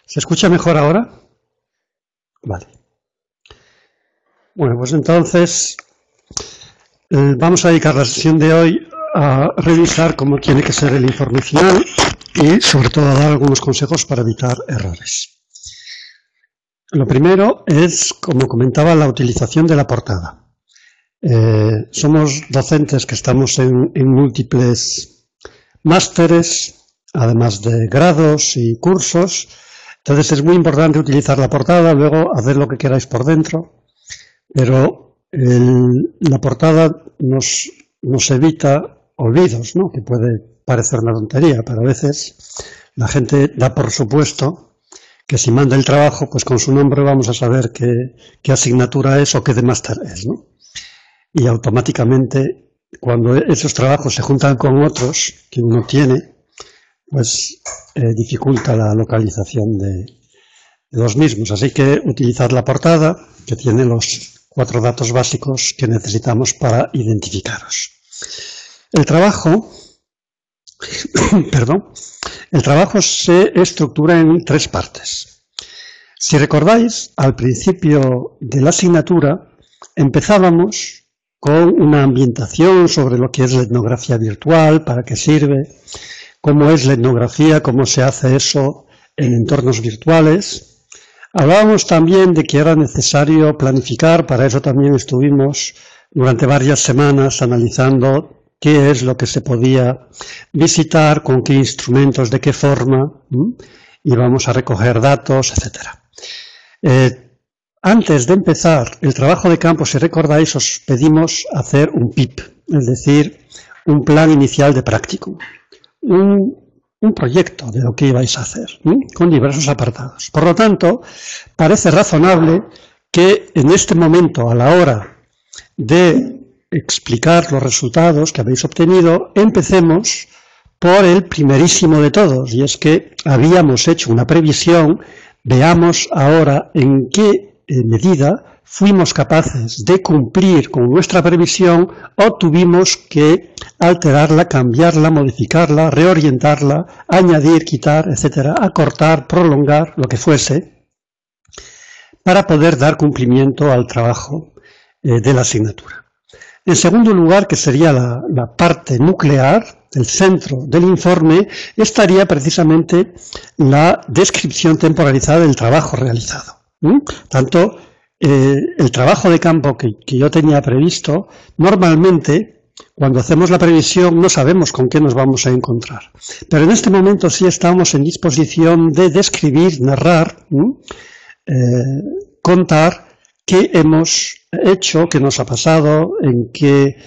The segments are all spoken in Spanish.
¿Se escucha mejor ahora? Vale. Bueno, pues entonces vamos a dedicar la sesión de hoy a revisar cómo tiene que ser el informe final y sobre todo a dar algunos consejos para evitar errores. Lo primero es, como comentaba, la utilización de la portada. Somos docentes que estamos en múltiples másteres, además de grados y cursos. Entonces es muy importante utilizar la portada, luego hacer lo que queráis por dentro, pero la portada nos evita olvidos, ¿no? Que puede parecer una tontería, pero a veces la gente da por supuesto que si manda el trabajo, pues con su nombre vamos a saber qué asignatura es o qué de máster es, ¿no? Y automáticamente, cuando esos trabajos se juntan con otros que uno tiene, pues dificulta la localización de los mismos. Así que utilizad la portada, que tiene los 4 datos básicos que necesitamos para identificaros. El trabajo se estructura en 3 partes. Si recordáis, al principio de la asignatura empezábamos con una ambientación sobre lo que es la etnografía virtual, para qué sirve, cómo es la etnografía, cómo se hace eso en entornos virtuales. Hablábamos también de que era necesario planificar, para eso también estuvimos durante varias semanas analizando qué es lo que se podía visitar, con qué instrumentos, de qué forma, íbamos a recoger datos, etc. Antes de empezar el trabajo de campo, si recordáis, os pedimos hacer un PIP, es decir, un plan inicial de práctico. Un proyecto de lo que ibais a hacer, con diversos apartados. Por lo tanto, parece razonable que en este momento, a la hora de explicar los resultados que habéis obtenido, empecemos por el primerísimo de todos, y es que habíamos hecho una previsión. Veamos ahora en qué medida fuimos capaces de cumplir con nuestra previsión o tuvimos que alterarla, cambiarla, modificarla, reorientarla, añadir, quitar, etcétera, acortar, prolongar, lo que fuese, para poder dar cumplimiento al trabajo de la asignatura. En segundo lugar, que sería la parte nuclear, el centro del informe, estaría precisamente la descripción temporalizada del trabajo realizado. Tanto el trabajo de campo que yo tenía previsto, normalmente cuando hacemos la previsión no sabemos con qué nos vamos a encontrar. Pero en este momento sí estamos en disposición de describir, narrar, contar qué hemos hecho, qué nos ha pasado, en qué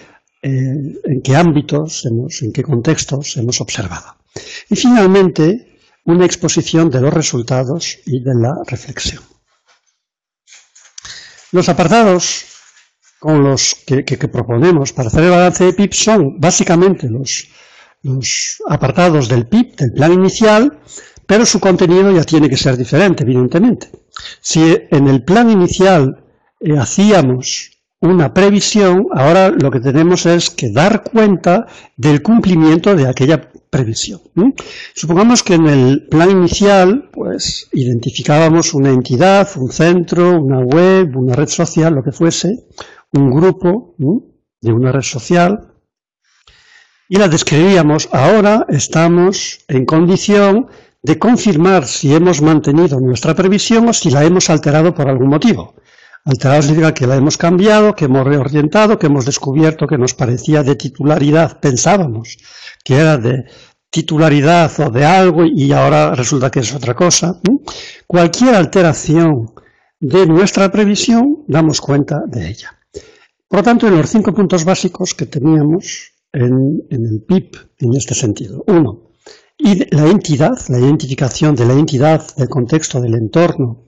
ámbitos, en qué contextos hemos observado. Y finalmente, una exposición de los resultados y de la reflexión. Los apartados con los que proponemos para hacer el balance de PIP son básicamente los apartados del PIP, del plan inicial, pero su contenido ya tiene que ser diferente, evidentemente. Si en el plan inicial hacíamos una previsión, ahora lo que tenemos es que dar cuenta del cumplimiento de aquella previsión. Supongamos que en el plan inicial, pues, identificábamos una entidad, un centro, una web, una red social, lo que fuese, un grupo de una red social, y la describíamos. Ahora estamos en condición de confirmar si hemos mantenido nuestra previsión o si la hemos alterado por algún motivo. Alterado significa que la hemos cambiado, que hemos reorientado, que hemos descubierto que nos parecía de titularidad, pensábamos que era de titularidad o de algo y ahora resulta que es otra cosa. Cualquier alteración de nuestra previsión, damos cuenta de ella. Por lo tanto, en los 5 puntos básicos que teníamos en el PIP, en este sentido. 1. Y la entidad, la identificación de la entidad, del contexto, del entorno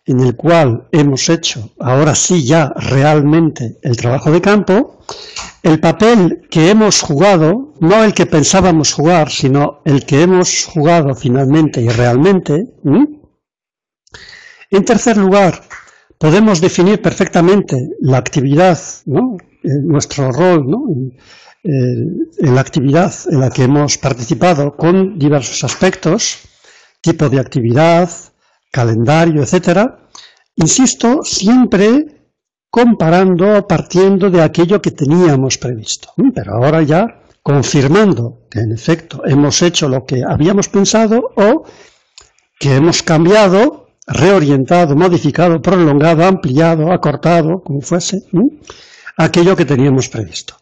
en el cual hemos hecho, ahora sí ya realmente, el trabajo de campo, el papel que hemos jugado, no el que pensábamos jugar, sino el que hemos jugado finalmente y realmente. En tercer lugar, podemos definir perfectamente la actividad, ¿no? Nuestro rol, ¿no? En la actividad en la que hemos participado con diversos aspectos, tipo de actividad, calendario, etcétera, insisto, siempre comparando, partiendo de aquello que teníamos previsto. Pero ahora ya confirmando que en efecto hemos hecho lo que habíamos pensado o que hemos cambiado, reorientado, modificado, prolongado, ampliado, acortado, como fuese, aquello que teníamos previsto.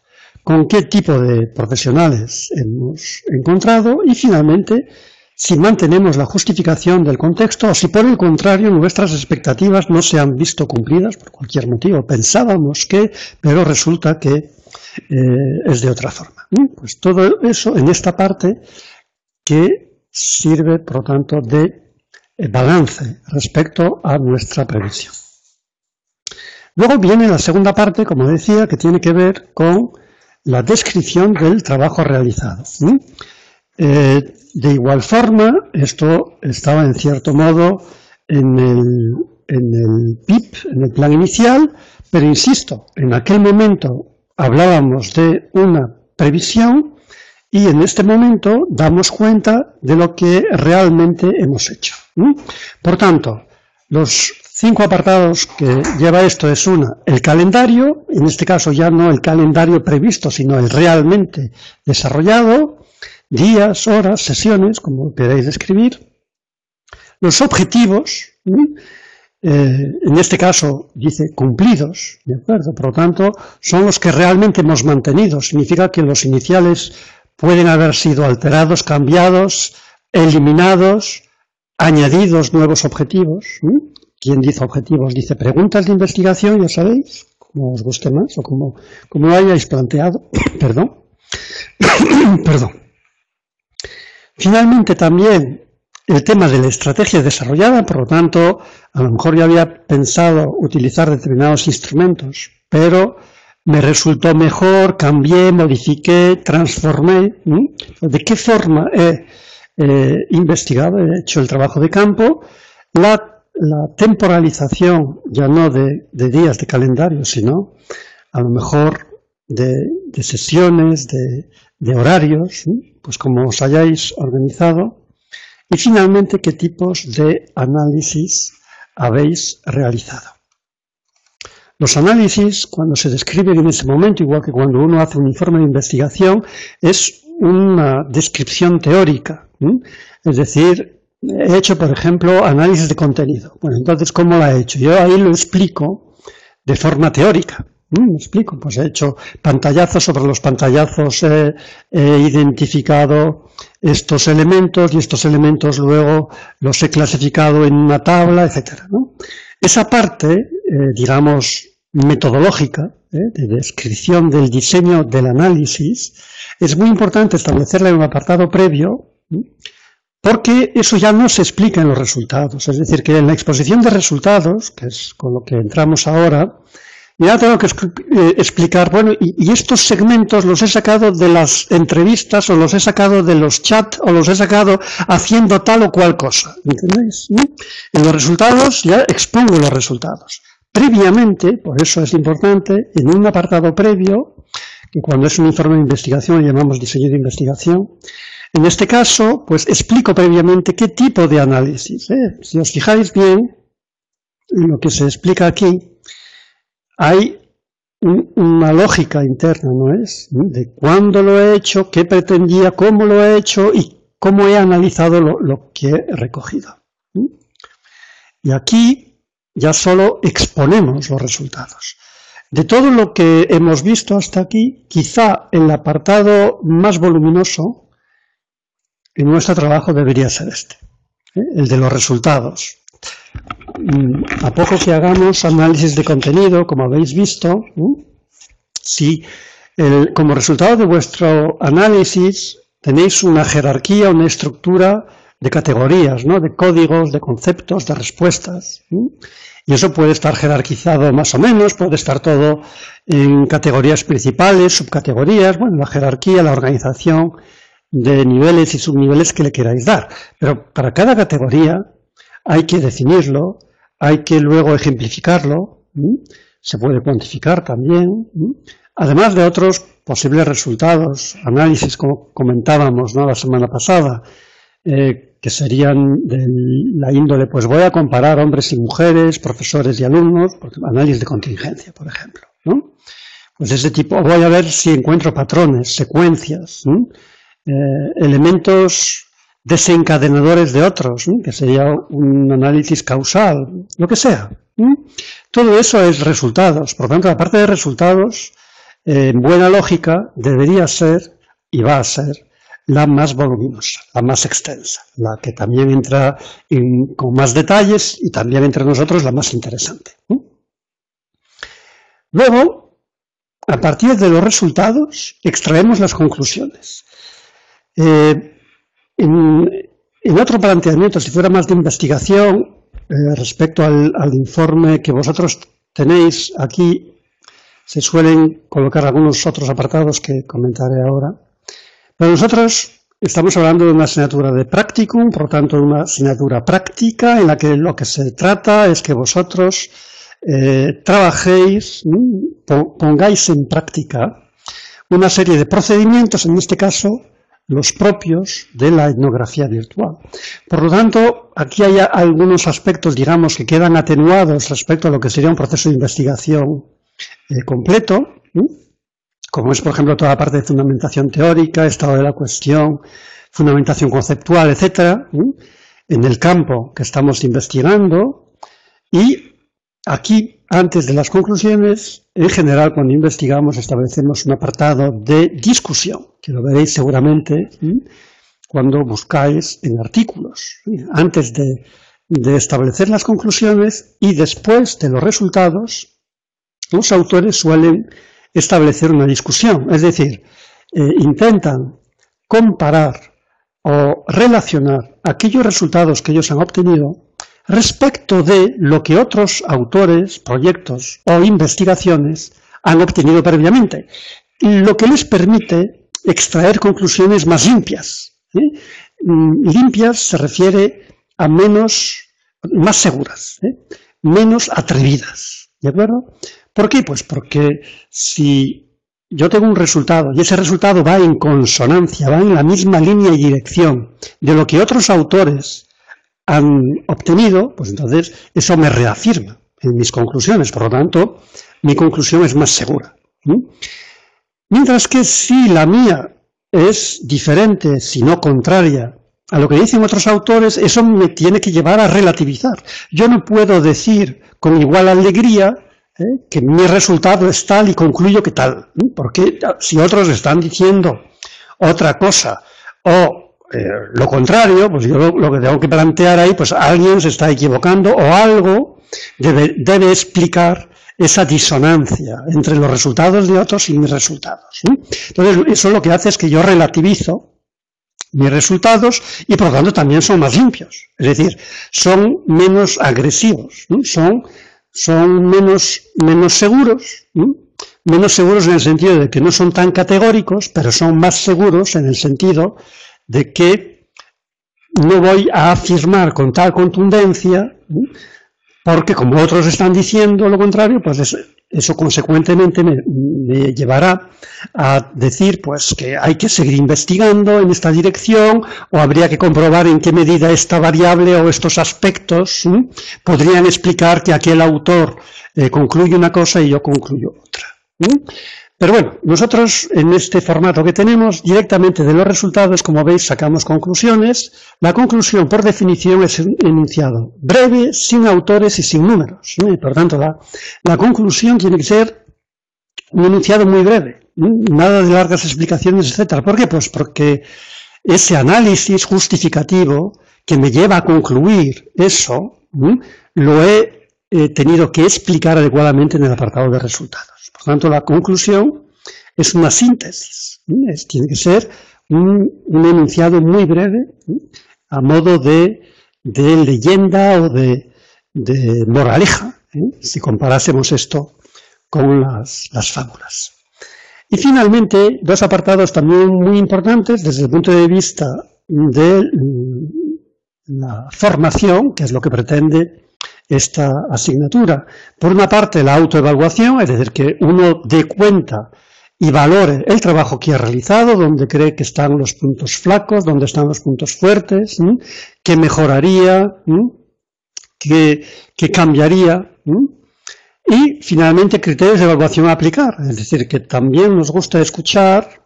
Con qué tipo de profesionales hemos encontrado y finalmente si mantenemos la justificación del contexto o si por el contrario nuestras expectativas no se han visto cumplidas por cualquier motivo. Pensábamos que, pero resulta que es de otra forma. Pues todo eso en esta parte que sirve, por lo tanto, de balance respecto a nuestra previsión. Luego viene la segunda parte, como decía, que tiene que ver con la descripción del trabajo realizado. De igual forma, esto estaba en cierto modo en el PIP, en el plan inicial, pero insisto, en aquel momento hablábamos de una previsión y en este momento damos cuenta de lo que realmente hemos hecho. Por tanto, los 5 apartados que lleva esto es el calendario, en este caso ya no el calendario previsto, sino el realmente desarrollado, días, horas, sesiones, como queráis describir, los objetivos, en este caso dice cumplidos, ¿de acuerdo? Por lo tanto, son los que realmente hemos mantenido, significa que los iniciales pueden haber sido alterados, cambiados, eliminados, añadidos nuevos objetivos. ¿Quién dice objetivos? Dice preguntas de investigación, ya sabéis, como os guste más o como lo hayáis planteado. Perdón. Finalmente también el tema de la estrategia desarrollada, por lo tanto, a lo mejor yo había pensado utilizar determinados instrumentos, pero me resultó mejor, cambié, modifiqué, transformé. ¿De qué forma he investigado, he hecho el trabajo de campo? La temporalización, ya no de días de calendario, sino a lo mejor de sesiones, de horarios, pues como os hayáis organizado. Y finalmente, qué tipos de análisis habéis realizado. Los análisis, cuando se describen en ese momento, igual que cuando uno hace un informe de investigación, es una descripción teórica. Es decir, he hecho, por ejemplo, análisis de contenido. Bueno, entonces, ¿cómo lo he hecho? Yo ahí lo explico de forma teórica. Me explico, pues he hecho pantallazos sobre los pantallazos, he identificado estos elementos y estos elementos luego los he clasificado en una tabla, etcétera, ¿no? Esa parte, digamos, metodológica, de descripción del diseño del análisis, es muy importante establecerla en un apartado previo, porque eso ya no se explica en los resultados. Es decir, que en la exposición de resultados, que es con lo que entramos ahora, ya tengo que explicar, bueno, y estos segmentos los he sacado de las entrevistas, o los he sacado de los chats, o los he sacado haciendo tal o cual cosa. ¿Entendéis? En los resultados ya expongo los resultados. Previamente, por eso es importante, en un apartado previo, que cuando es un informe de investigación lo llamamos diseño de investigación, en este caso, pues explico previamente qué tipo de análisis. Si os fijáis bien en lo que se explica aquí, hay una lógica interna, ¿no es? De cuándo lo he hecho, qué pretendía, cómo lo he hecho y cómo he analizado lo que he recogido. Y aquí ya solo exponemos los resultados. De todo lo que hemos visto hasta aquí, quizá el apartado más voluminoso en nuestro trabajo debería ser este, el de los resultados. A poco que hagamos análisis de contenido, como habéis visto, si como resultado de vuestro análisis tenéis una jerarquía, una estructura de categorías, ¿no? De códigos, de conceptos, de respuestas. Y eso puede estar jerarquizado más o menos, puede estar todo en categorías principales, subcategorías, bueno, la jerarquía, la organización de niveles y subniveles que le queráis dar. Pero para cada categoría hay que definirlo, hay que luego ejemplificarlo, se puede cuantificar también, además de otros posibles resultados, análisis como comentábamos, ¿no? La semana pasada, que serían de la índole, pues voy a comparar hombres y mujeres, profesores y alumnos, análisis de contingencia, por ejemplo, ¿no? Pues ese tipo, voy a ver si encuentro patrones, secuencias, elementos desencadenadores de otros, que sería un análisis causal, lo que sea. Todo eso es resultados. Por lo tanto, la parte de resultados, en buena lógica, debería ser y va a ser la más voluminosa, la más extensa, la que también entra con más detalles y también entre nosotros la más interesante. Luego, a partir de los resultados, extraemos las conclusiones. En otro planteamiento, si fuera más de investigación, respecto al informe que vosotros tenéis aquí, se suelen colocar algunos otros apartados que comentaré ahora. Pero nosotros estamos hablando de una asignatura de practicum, por lo tanto, de una asignatura práctica en la que lo que se trata es que vosotros trabajéis, pongáis en práctica una serie de procedimientos, en este caso, los propios de la etnografía virtual. Por lo tanto, aquí hay algunos aspectos, digamos, que quedan atenuados respecto a lo que sería un proceso de investigación completo, como es, por ejemplo, toda la parte de fundamentación teórica, estado de la cuestión, fundamentación conceptual, etcétera, en el campo que estamos investigando. Y aquí, antes de las conclusiones, en general, cuando investigamos, establecemos un apartado de discusión, que lo veréis seguramente cuando buscáis en artículos. Antes de establecer las conclusiones y después de los resultados, los autores suelen establecer una discusión, es decir, intentan comparar o relacionar aquellos resultados que ellos han obtenido respecto de lo que otros autores, proyectos o investigaciones han obtenido previamente, lo que les permite extraer conclusiones más limpias. Limpias se refiere a más seguras, menos atrevidas, ¿de acuerdo? ¿Por qué? Pues porque si yo tengo un resultado y ese resultado va en consonancia, va en la misma línea y dirección de lo que otros autores han obtenido, pues entonces eso me reafirma en mis conclusiones, por lo tanto, mi conclusión es más segura. Mientras que si la mía es diferente, si no contraria, a lo que dicen otros autores, eso me tiene que llevar a relativizar. Yo no puedo decir con igual alegría que mi resultado es tal y concluyo que tal, porque si otros están diciendo otra cosa o lo contrario, pues yo lo que tengo que plantear ahí, pues alguien se está equivocando o algo debe explicar esa disonancia entre los resultados de otros y mis resultados. Entonces, eso lo que hace es que yo relativizo mis resultados y por lo tanto también son más limpios, es decir, son menos agresivos, son menos seguros, menos seguros en el sentido de que no son tan categóricos, pero son más seguros en el sentido de que no voy a afirmar con tal contundencia, porque como otros están diciendo lo contrario, pues eso consecuentemente me llevará a decir pues que hay que seguir investigando en esta dirección, o habría que comprobar en qué medida esta variable o estos aspectos podrían explicar que aquel autor concluye una cosa y yo concluyo otra. Pero bueno, nosotros en este formato que tenemos, directamente de los resultados, como veis, sacamos conclusiones. La conclusión, por definición, es un enunciado breve, sin autores y sin números. Por lo tanto, la conclusión tiene que ser un enunciado muy breve, nada de largas explicaciones, etcétera. ¿Por qué? Pues porque ese análisis justificativo que me lleva a concluir eso, lo he tenido que explicar adecuadamente en el apartado de resultados. Por tanto, la conclusión es una síntesis, tiene que ser un enunciado muy breve, a modo de leyenda o de moraleja, si comparásemos esto con las fábulas. Y finalmente, dos apartados también muy importantes desde el punto de vista de la formación, que es lo que pretende esta asignatura. Por una parte, la autoevaluación, es decir, que uno dé cuenta y valore el trabajo que ha realizado, dónde cree que están los puntos flacos, dónde están los puntos fuertes, qué mejoraría, qué cambiaría. Y, finalmente, criterios de evaluación a aplicar. Es decir, que también nos gusta escuchar,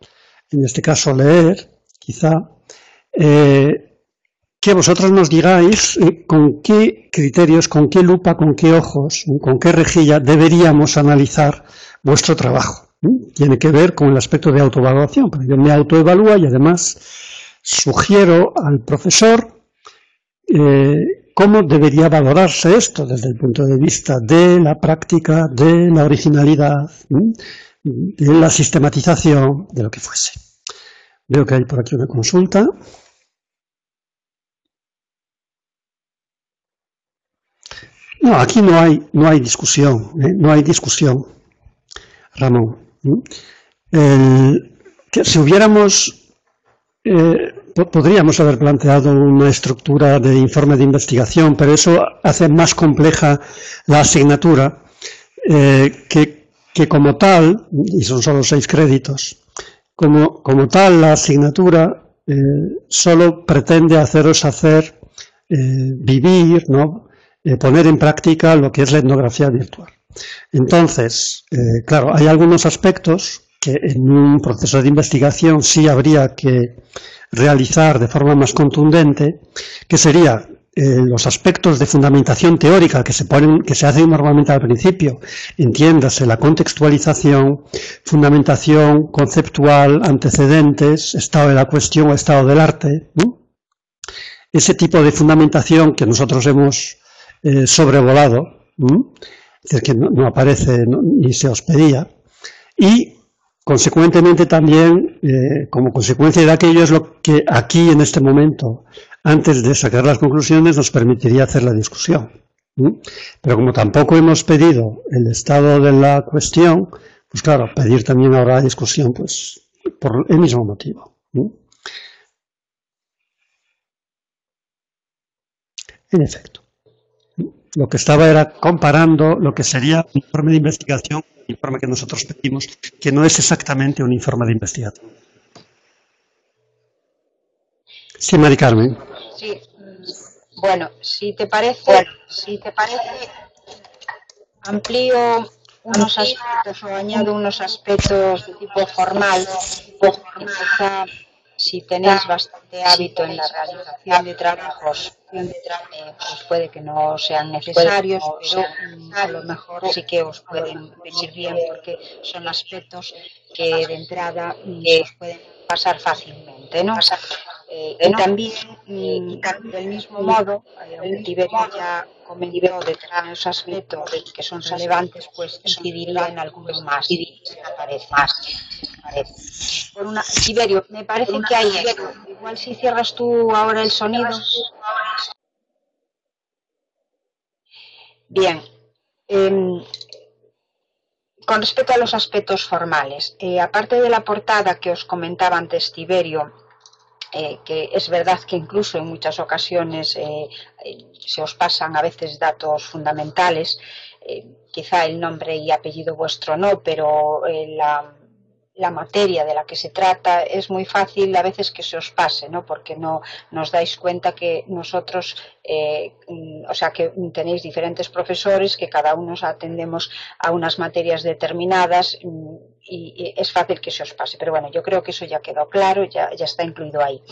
en este caso leer, quizá, que vosotros nos digáis con qué criterios, con qué lupa, con qué ojos, con qué rejilla deberíamos analizar vuestro trabajo. Tiene que ver con el aspecto de autoevaluación, pero yo me autoevalúo y además sugiero al profesor cómo debería valorarse esto desde el punto de vista de la práctica, de la originalidad, de la sistematización, de lo que fuese. Veo que hay por aquí una consulta. No, aquí no hay discusión, no hay discusión, Ramón. Si hubiéramos, podríamos haber planteado una estructura de informe de investigación, pero eso hace más compleja la asignatura, que como tal, y son solo 6 créditos, como tal la asignatura solo pretende haceros vivir, ¿no? Poner en práctica lo que es la etnografía virtual. Entonces, claro, hay algunos aspectos que en un proceso de investigación sí habría que realizar de forma más contundente, que sería los aspectos de fundamentación teórica que se hacen normalmente al principio, entiéndase la contextualización, fundamentación conceptual, antecedentes, estado de la cuestión o estado del arte, ¿no? Ese tipo de fundamentación que nosotros hemos sobrevolado, es decir, que no aparece ni se os pedía, y consecuentemente también, como consecuencia de aquello, es lo que aquí en este momento, antes de sacar las conclusiones, nos permitiría hacer la discusión. Pero como tampoco hemos pedido el estado de la cuestión, pues claro, pedir también ahora la discusión, pues por el mismo motivo. En efecto. Lo que estaba era comparando lo que sería un informe de investigación, el informe que nosotros pedimos, que no es exactamente un informe de investigación. Sí, Mari Carmen. Sí, bueno, si te parece, amplío unos aspectos o añado unos aspectos de tipo formal, quizá si tenéis bastante hábito en la realización de trabajos, pues puede que no sean necesarios, pero a lo mejor sí que os pueden venir bien porque son aspectos que de entrada os pueden pasar fácilmente, ¿no? Y también, del mismo modo, aunque Tiberio ya comentó determinados aspectos que son relevantes, pues incidiría en algunos más, si me parece. Tiberio, me parece que hay eco. Igual si cierras tú ahora el sonido. Bien. Con respecto a los aspectos formales, aparte de la portada que os comentaba antes Tiberio, que es verdad que incluso en muchas ocasiones se os pasan a veces datos fundamentales, quizá el nombre y apellido vuestro no, pero la materia de la que se trata es muy fácil a veces que se os pase, ¿no? Porque no nos dais cuenta que nosotros, o sea, que tenéis diferentes profesores, que cada uno atendemos a unas materias determinadas y es fácil que se os pase. Pero bueno, yo creo que eso ya quedó claro, ya está incluido ahí.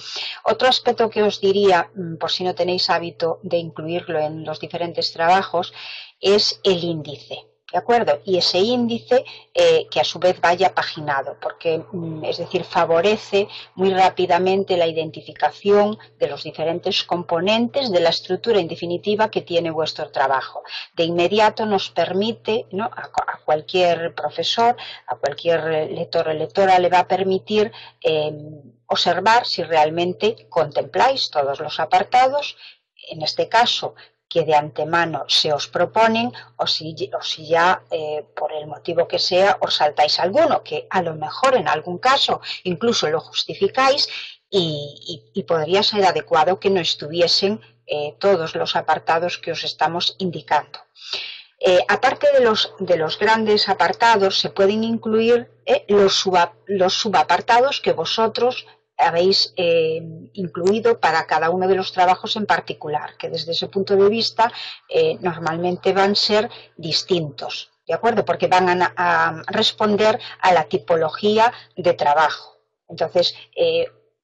Otro aspecto que os diría, por si no tenéis hábito de incluirlo en los diferentes trabajos, es el índice. ¿De acuerdo? Y ese índice que a su vez vaya paginado, porque, es decir, favorece muy rápidamente la identificación de los diferentes componentes de la estructura en definitiva que tiene vuestro trabajo. De inmediato nos permite, ¿no?, a cualquier profesor, a cualquier lector o lectora le va a permitir observar si realmente contempláis todos los apartados, en este caso, que de antemano se os proponen, o si ya, por el motivo que sea, os saltáis alguno, que a lo mejor en algún caso incluso lo justificáis y podría ser adecuado que no estuviesen todos los apartados que os estamos indicando. Aparte de los grandes apartados, se pueden incluir los subapartados que vosotros habéis incluido para cada uno de los trabajos en particular, que desde ese punto de vista normalmente van a ser distintos, ¿de acuerdo? Porque van a responder a la tipología de trabajo. Entonces,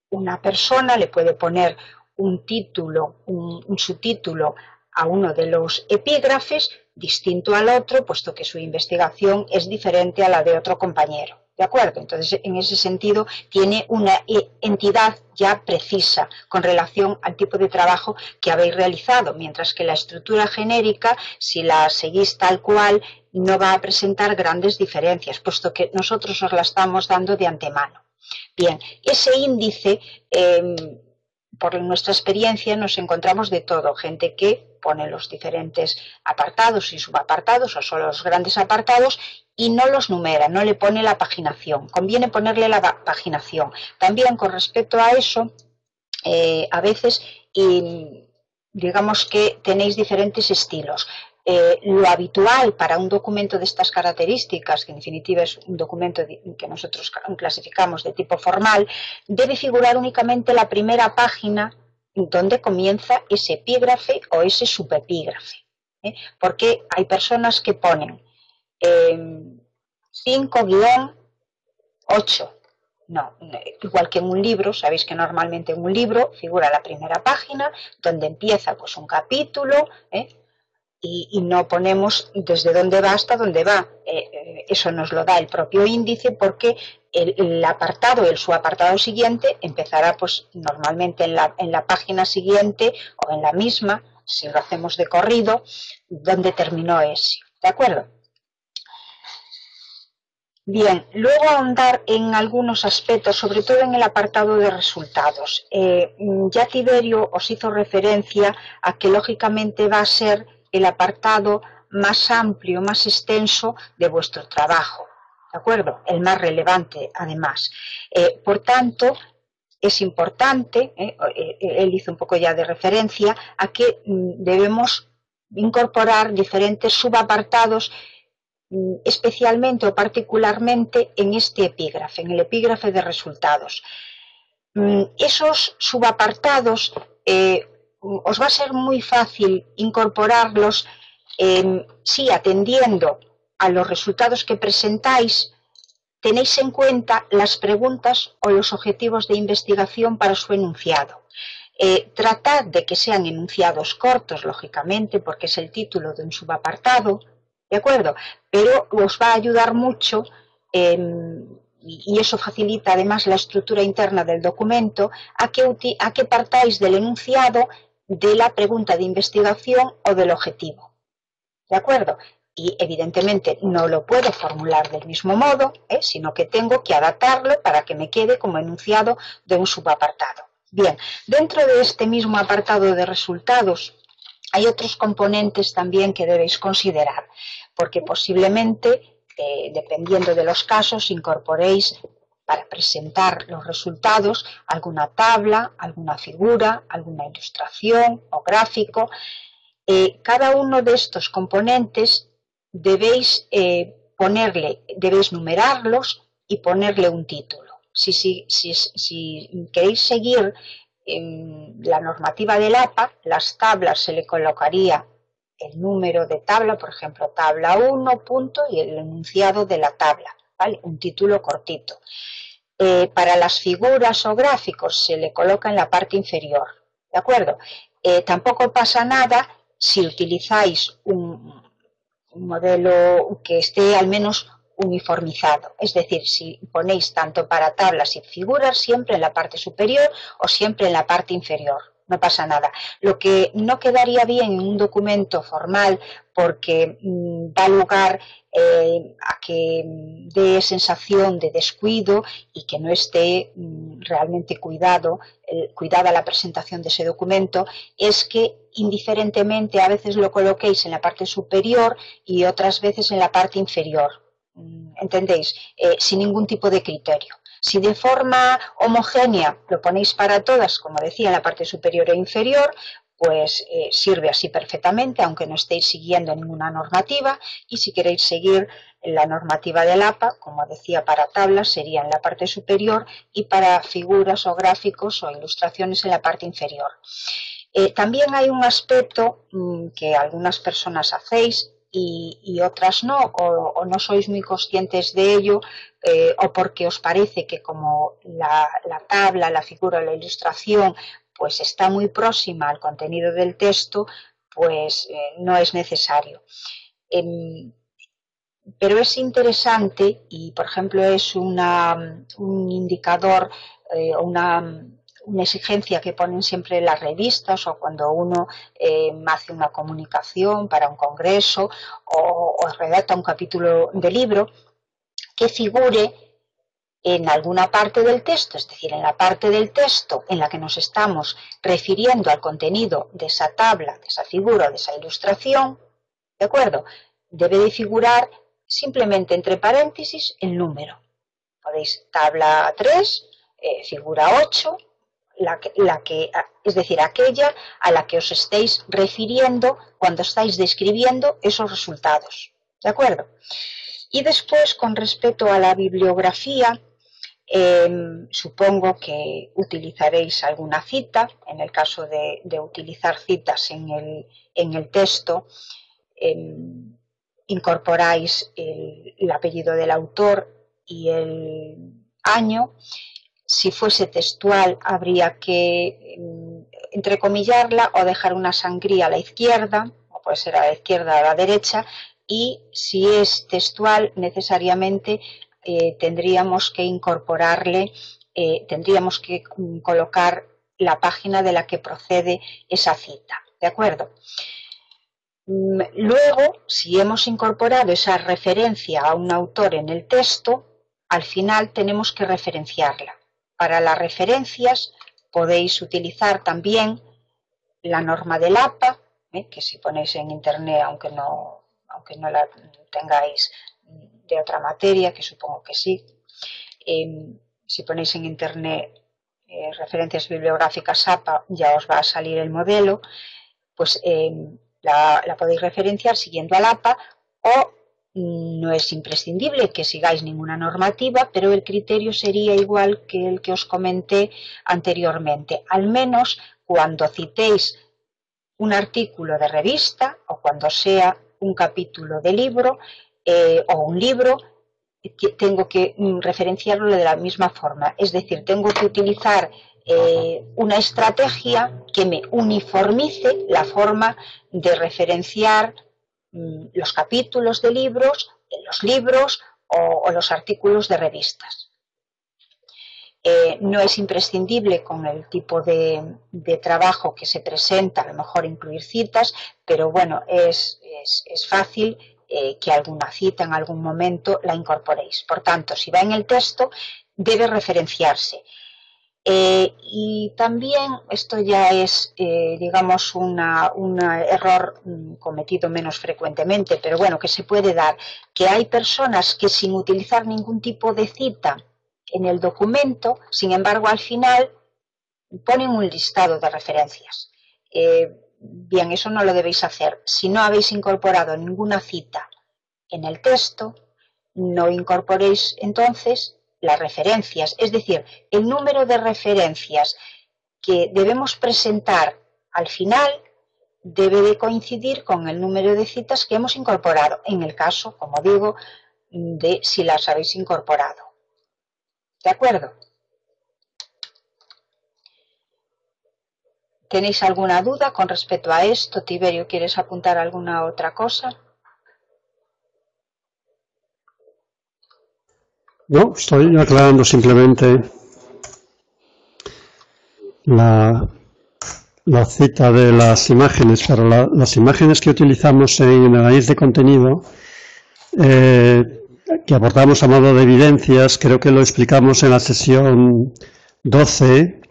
una persona le puede poner un título, un subtítulo a uno de los epígrafes distinto al otro, puesto que su investigación es diferente a la de otro compañero. ¿De acuerdo? Entonces, en ese sentido, tiene una entidad ya precisa con relación al tipo de trabajo que habéis realizado, mientras que la estructura genérica, si la seguís tal cual, no va a presentar grandes diferencias, puesto que nosotros os la estamos dando de antemano. Bien, ese índice, por nuestra experiencia, nos encontramos de todo, gente que pone los diferentes apartados y subapartados, o solo los grandes apartados, y no los numera, no le pone la paginación. Conviene ponerle la paginación. También con respecto a eso, a veces, digamos que tenéis diferentes estilos. Lo habitual para un documento de estas características, que en definitiva es un documento que nosotros clasificamos de tipo formal, debe figurar únicamente la primera página donde comienza ese epígrafe o ese subepígrafe. Porque hay personas que ponen 5-8. No, igual que en un libro, sabéis que normalmente en un libro figura la primera página donde empieza pues un capítulo, y no ponemos desde dónde va hasta dónde va. Eso nos lo da el propio índice, porque el apartado, el subapartado siguiente empezará pues normalmente en la página siguiente o en la misma, si lo hacemos de corrido, donde terminó ese. ¿De acuerdo? Bien, luego ahondar en algunos aspectos, sobre todo en el apartado de resultados. Ya Tiberio os hizo referencia a que lógicamente va a ser el apartado más amplio, más extenso de vuestro trabajo, ¿de acuerdo? El más relevante, además. Por tanto, es importante, él hizo un poco ya de referencia, a que debemos incorporar diferentes subapartados, especialmente o particularmente en este epígrafe, en el epígrafe de resultados. Esos subapartados os va a ser muy fácil incorporarlos si, atendiendo a los resultados que presentáis, tenéis en cuenta las preguntas o los objetivos de investigación para su enunciado. Tratad de que sean enunciados cortos, lógicamente, porque es el título de un subapartado, ¿de acuerdo? Pero os va a ayudar mucho, y eso facilita además la estructura interna del documento, a que partáis del enunciado de la pregunta de investigación o del objetivo, ¿de acuerdo? Y evidentemente no lo puedo formular del mismo modo, sino que tengo que adaptarlo para que me quede como enunciado de un subapartado. Bien, dentro de este mismo apartado de resultados hay otros componentes también que debéis considerar, porque posiblemente, dependiendo de los casos, incorporéis para presentar los resultados alguna tabla, alguna figura, alguna ilustración o gráfico. Cada uno de estos componentes debéis numerarlos y ponerle un título. Si queréis seguir la normativa del APA, las tablas se le colocaría el número de tabla, por ejemplo, tabla 1, punto, y el enunciado de la tabla, ¿vale? Un título cortito. Para las figuras o gráficos se le coloca en la parte inferior, ¿de acuerdo? Tampoco pasa nada si utilizáis un modelo que esté al menos uniformizado, es decir, si ponéis tanto para tablas y figuras siempre en la parte superior o siempre en la parte inferior, no pasa nada. Lo que no quedaría bien en un documento formal, porque da lugar a que dé sensación de descuido y que no esté realmente cuidada la presentación de ese documento, es que indiferentemente a veces lo coloquéis en la parte superior y otras veces en la parte inferior. ¿Entendéis? Sin ningún tipo de criterio. Si de forma homogénea lo ponéis para todas, como decía, en la parte superior e inferior, pues sirve así perfectamente, aunque no estéis siguiendo ninguna normativa. Y si queréis seguir la normativa del APA, como decía, para tablas sería en la parte superior y para figuras o gráficos o ilustraciones en la parte inferior. También hay un aspecto que algunas personas hacéis y otras no, o no sois muy conscientes de ello, o porque os parece que como la tabla, la figura o la ilustración pues está muy próxima al contenido del texto, pues no es necesario. Pero es interesante y, por ejemplo, es un indicador, una exigencia que ponen siempre las revistas o cuando uno hace una comunicación para un congreso o redacta un capítulo de libro, que figure en alguna parte del texto, es decir, en la parte del texto en la que nos estamos refiriendo al contenido de esa tabla, de esa figura o de esa ilustración, ¿de acuerdo? Debe de figurar simplemente entre paréntesis el número. Podéis tabla 3, figura 8, es decir, aquella a la que os estéis refiriendo cuando estáis describiendo esos resultados, ¿de acuerdo? Y después, con respecto a la bibliografía, supongo que utilizaréis alguna cita. En el caso de utilizar citas en el texto, incorporáis el apellido del autor y el año. Si fuese textual, habría que entrecomillarla o dejar una sangría a la izquierda, o puede ser a la izquierda o a la derecha, y si es textual, necesariamente tendríamos que incorporarle, tendríamos que colocar la página de la que procede esa cita, ¿de acuerdo? Luego, si hemos incorporado esa referencia a un autor en el texto, al final tenemos que referenciarla. Para las referencias podéis utilizar también la norma del APA, que si ponéis en internet, aunque no la tengáis de otra materia, que supongo que sí, si ponéis en internet referencias bibliográficas APA, ya os va a salir el modelo, pues la podéis referenciar siguiendo al APA, o no es imprescindible que sigáis ninguna normativa, pero el criterio sería igual que el que os comenté anteriormente, al menos cuando citéis un artículo de revista o cuando sea un capítulo de libro o un libro, tengo que referenciarlo de la misma forma, es decir, tengo que utilizar una estrategia que me uniformice la forma de referenciar los capítulos de libros, los libros o los artículos de revistas. No es imprescindible con el tipo de trabajo que se presenta, a lo mejor incluir citas, pero bueno, es fácil que alguna cita en algún momento la incorporéis. Por tanto, si va en el texto, debe referenciarse. Y también esto ya es, digamos, un error cometido menos frecuentemente, pero bueno, que se puede dar, que hay personas que sin utilizar ningún tipo de cita en el documento, sin embargo, al final ponen un listado de referencias. Bien, eso no lo debéis hacer. Si no habéis incorporado ninguna cita en el texto, no incorporéis entonces las referencias, es decir, el número de referencias que debemos presentar al final debe de coincidir con el número de citas que hemos incorporado, en el caso, como digo, de si las habéis incorporado. ¿De acuerdo? ¿Tenéis alguna duda con respecto a esto? Tiberio, ¿quieres apuntar alguna otra cosa? No, estoy aclarando simplemente la cita de las imágenes, pero las imágenes que utilizamos en el análisis de contenido, que aportamos a modo de evidencias, creo que lo explicamos en la sesión 12,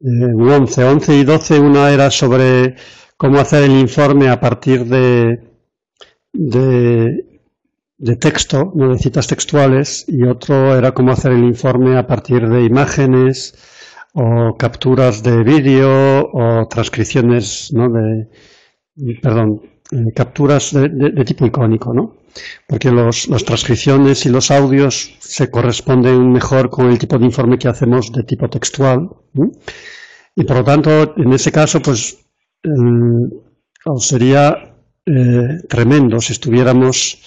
11 y 12, una era sobre cómo hacer el informe a partir de texto, no de citas textuales, y otro era cómo hacer el informe a partir de imágenes, o capturas de vídeo o transcripciones, ¿no? Capturas de tipo icónico, ¿no? Porque las transcripciones y los audios se corresponden mejor con el tipo de informe que hacemos de tipo textual, ¿no? Y por lo tanto, en ese caso, pues sería tremendo si estuviéramos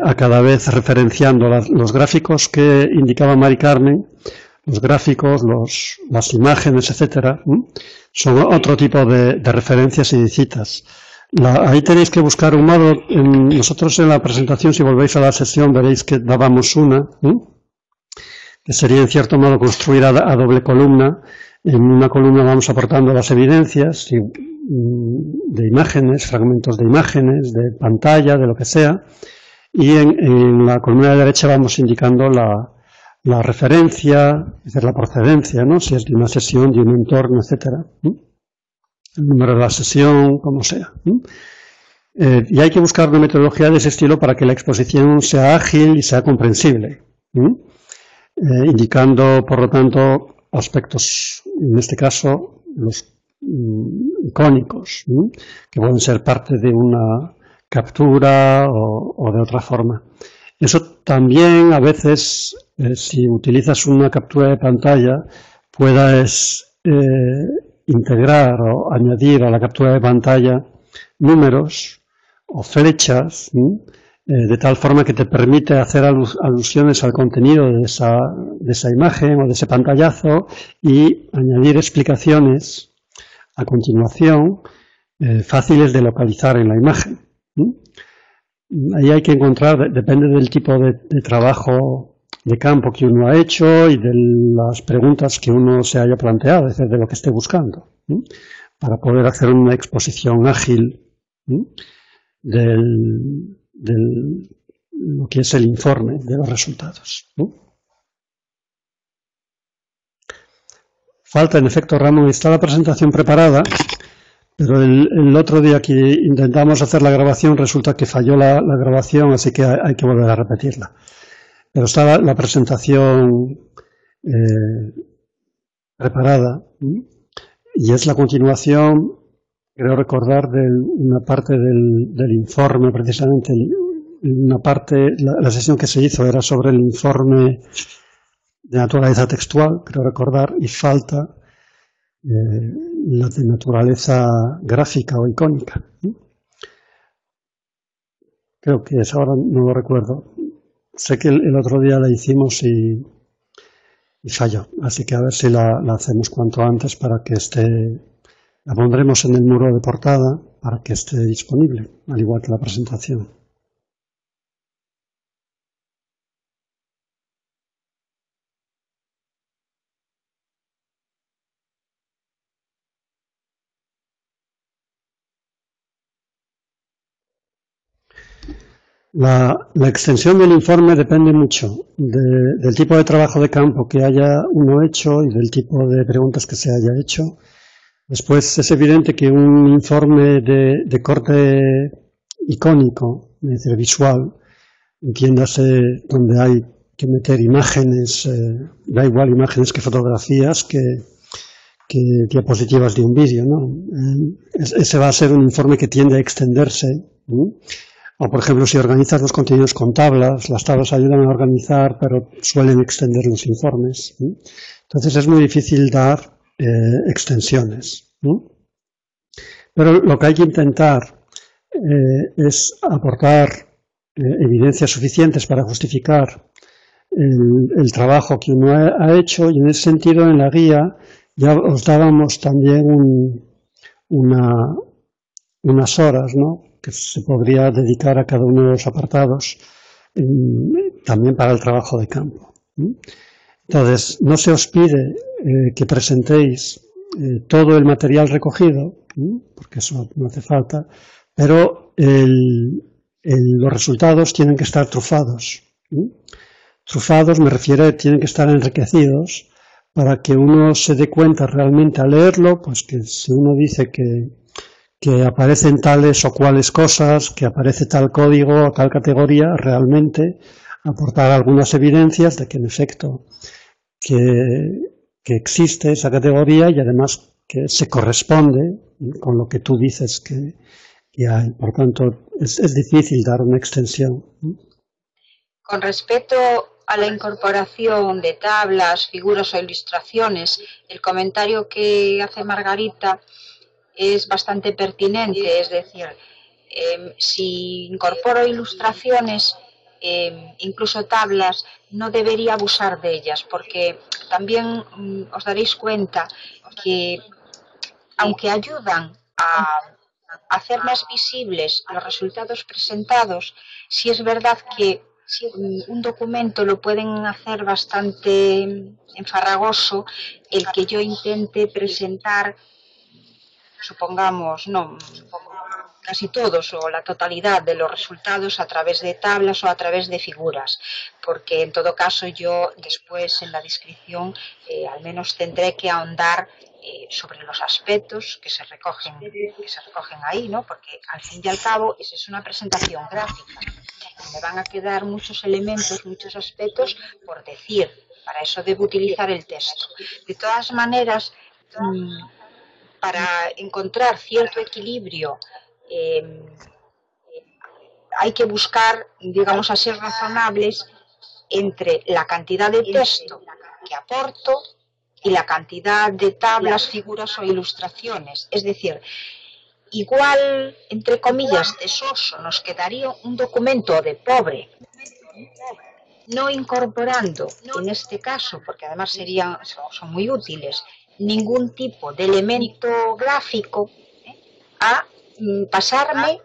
a cada vez referenciando los gráficos que indicaba Mari Carmen, los gráficos, las imágenes, etcétera, son otro tipo de referencias y de citas. Ahí tenéis que buscar un modo. Nosotros en la presentación, si volvéis a la sesión, veréis que dábamos una, que sería en cierto modo construir a doble columna. En una columna vamos aportando las evidencias de imágenes, fragmentos de imágenes, de pantalla, de lo que sea, y en la columna de derecha vamos indicando la referencia, es decir, la procedencia, ¿no? Si es de una sesión, de un entorno, etcétera. El número de la sesión, como sea. Y hay que buscar una metodología de ese estilo para que la exposición sea ágil y sea comprensible, indicando, por lo tanto, aspectos, en este caso, los icónicos, que pueden ser parte de una captura o de otra forma. Eso también, a veces, si utilizas una captura de pantalla, puedas integrar o añadir a la captura de pantalla números o flechas, de tal forma que te permite hacer alusiones al contenido de esa imagen o de ese pantallazo y añadir explicaciones a continuación fáciles de localizar en la imagen. Ahí hay que encontrar, depende del tipo de trabajo de campo que uno ha hecho y de las preguntas que uno se haya planteado, es decir, de lo que esté buscando, para poder hacer una exposición ágil de lo que es el informe de los resultados. Falta, en efecto, Ramón, está la presentación preparada, pero el otro día que intentamos hacer la grabación resulta que falló la grabación, así que hay que volver a repetirla. Pero está la presentación preparada y es la continuación, creo recordar, de una parte del informe, precisamente. Una parte, la sesión que se hizo era sobre el informe de naturaleza textual, creo recordar, y falta la de naturaleza gráfica o icónica. Creo que es, ahora no lo recuerdo. Sé que el otro día la hicimos y falló, así que a ver si la hacemos cuanto antes para que la pondremos en el muro de portada para que esté disponible, al igual que la presentación. La extensión del informe depende mucho del tipo de trabajo de campo que haya uno hecho y del tipo de preguntas que se haya hecho. Después es evidente que un informe de corte icónico, es decir, visual, entiéndase donde hay que meter imágenes, da igual imágenes que fotografías, que diapositivas de un vídeo, ¿no? Ese va a ser un informe que tiende a extenderse, O, por ejemplo, si organizas los contenidos con tablas, las tablas ayudan a organizar, pero suelen extender los informes. Entonces es muy difícil dar extensiones. Pero lo que hay que intentar es aportar evidencias suficientes para justificar el trabajo que uno ha hecho, y en ese sentido en la guía ya os dábamos también unas horas, ¿no?, que se podría dedicar a cada uno de los apartados, también para el trabajo de campo. Entonces, no se os pide que presentéis todo el material recogido, porque eso no hace falta, pero los resultados tienen que estar trufados. Trufados me refiero a que tienen que estar enriquecidos para que uno se dé cuenta realmente al leerlo, pues que si uno dice que aparecen tales o cuales cosas, que aparece tal código o tal categoría, realmente aportar algunas evidencias de que en efecto que que existe esa categoría y además que se corresponde con lo que tú dices que hay. Por tanto, es difícil dar una extensión. Con respecto a la incorporación de tablas, figuras o ilustraciones, el comentario que hace Margarita es bastante pertinente, es decir, si incorporo ilustraciones, incluso tablas, no debería abusar de ellas, porque también os daréis cuenta que, aunque ayudan a hacer más visibles los resultados presentados, sí es verdad que un documento lo pueden hacer bastante enfarragoso el que yo intente presentar, supongamos, casi todos o la totalidad de los resultados a través de tablas o a través de figuras, porque en todo caso yo después en la descripción al menos tendré que ahondar sobre los aspectos que se recogen ahí, ¿no? Porque al fin y al cabo esa es una presentación gráfica. Me van a quedar muchos elementos, muchos aspectos por decir. Para eso debo utilizar el texto. De todas maneras, para encontrar cierto equilibrio, hay que buscar, digamos, a ser razonables entre la cantidad de texto que aporto y la cantidad de tablas, figuras o ilustraciones. Es decir, igual, entre comillas, de soso nos quedaría un documento de pobre, no incorporando, en este caso, porque además son muy útiles, ningún tipo de elemento gráfico, a pasarme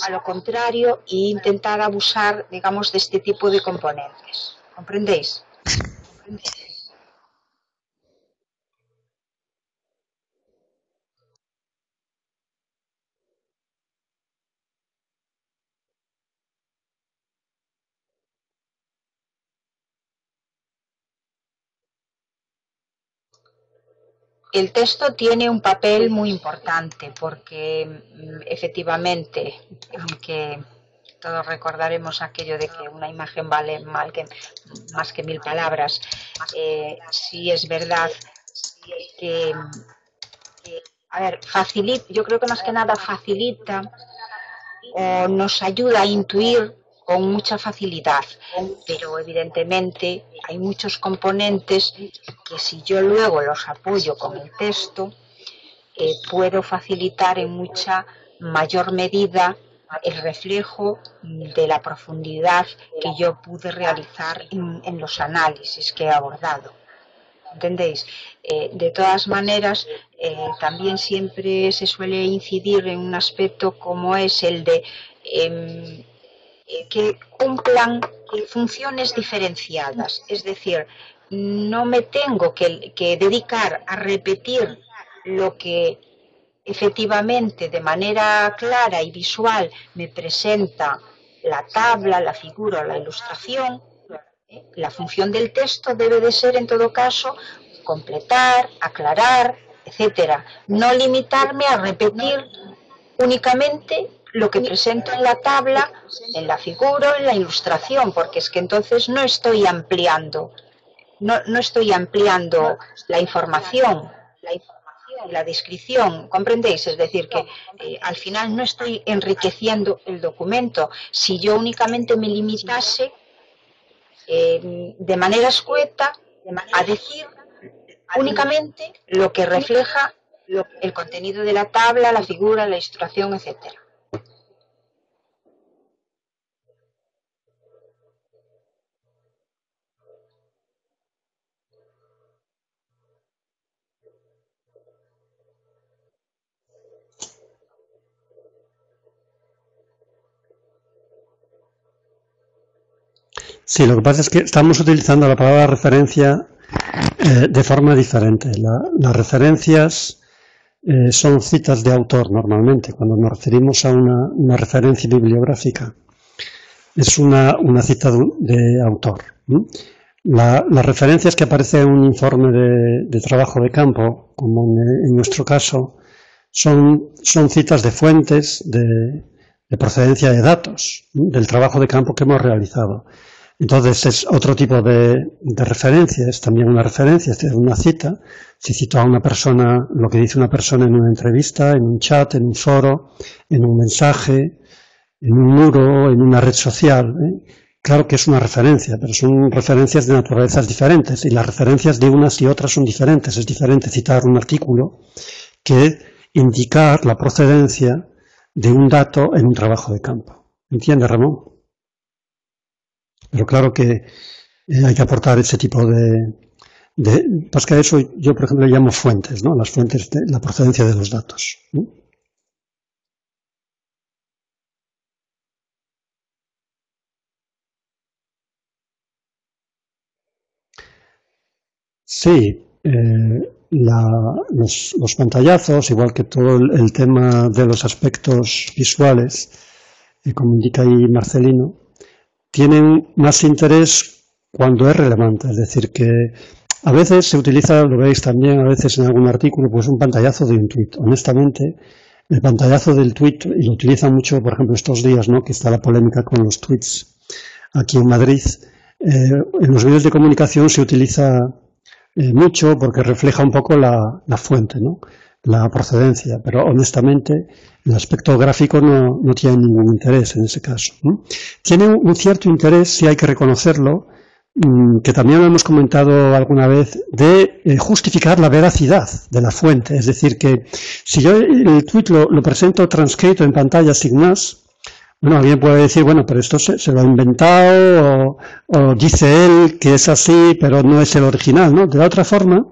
a lo contrario e intentar abusar, digamos, de este tipo de componentes. ¿Comprendéis? El texto tiene un papel muy importante porque efectivamente, aunque todos recordaremos aquello de que una imagen vale más que 1000 palabras, sí es verdad que, yo creo que más que nada facilita o nos ayuda a intuir con mucha facilidad, pero evidentemente hay muchos componentes que si yo luego los apoyo con el texto, puedo facilitar en mucha mayor medida el reflejo de la profundidad que yo pude realizar en los análisis que he abordado. ¿Entendéis? De todas maneras, también siempre se suele incidir en un aspecto como es el de que cumplan funciones diferenciadas. Es decir, no me tengo que dedicar a repetir lo que efectivamente de manera clara y visual me presenta la tabla, la figura o la ilustración. La función del texto debe de ser, en todo caso, completar, aclarar, etcétera. No limitarme a repetir únicamente lo que presento en la tabla, en la figura o en la ilustración, porque es que entonces no estoy ampliando la información, la descripción, ¿comprendéis? Es decir, que al final no estoy enriqueciendo el documento. Si yo únicamente me limitase de manera escueta a decir únicamente lo que refleja el contenido de la tabla, la figura, la ilustración, etcétera. Sí, lo que pasa es que estamos utilizando la palabra referencia de forma diferente. Las referencias son citas de autor normalmente. Cuando nos referimos a una referencia bibliográfica, es una cita de autor. Las referencias que aparecen en un informe de trabajo de campo, como en nuestro caso, son citas de fuentes de procedencia de datos, del trabajo de campo que hemos realizado. Entonces es otro tipo de referencia, es también una referencia, es una cita. Si cito a una persona, lo que dice una persona en una entrevista, en un chat, en un foro, en un mensaje, en un muro, en una red social, claro que es una referencia, pero son referencias de naturalezas diferentes y las referencias de unas y otras son diferentes. Es diferente citar un artículo que indicar la procedencia de un dato en un trabajo de campo. ¿Entiende, Ramón? Pero claro que hay que aportar ese tipo pues que a eso yo, por ejemplo, le llamo fuentes, ¿no? Las fuentes de la procedencia de los datos, ¿no? Sí, los pantallazos, igual que todo el tema de los aspectos visuales, como indica ahí Marcelino, tienen más interés cuando es relevante. Es decir, que a veces se utiliza, lo veis también a veces en algún artículo, pues un pantallazo de un tuit. Honestamente, el pantallazo del tuit, y lo utilizan mucho, por ejemplo, estos días, ¿no?, que está la polémica con los tuits aquí en Madrid, en los medios de comunicación se utiliza mucho porque refleja un poco la fuente, ¿no?, la procedencia, pero honestamente el aspecto gráfico no tiene ningún interés en ese caso, ¿no? Tiene un cierto interés, si hay que reconocerlo, que también lo hemos comentado alguna vez, de justificar la veracidad de la fuente. Es decir, que si yo el tuit lo presento transcrito en pantalla sin más, bueno, alguien puede decir, bueno, pero esto se lo ha inventado o dice él que es así, pero no es el original, ¿no? De la otra forma,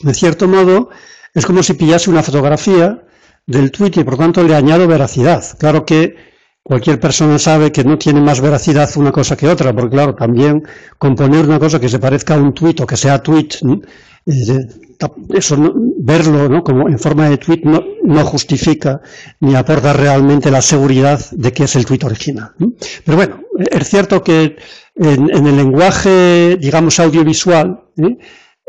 de cierto modo, es como si pillase una fotografía del tuit y por tanto le añado veracidad. Claro que cualquier persona sabe que no tiene más veracidad una cosa que otra, porque claro, también componer una cosa que se parezca a un tuit o que sea tuit, eso verlo, ¿no?, como en forma de tuit no justifica ni aporta realmente la seguridad de que es el tuit original, ¿no? Pero bueno, es cierto que en el lenguaje, digamos, audiovisual,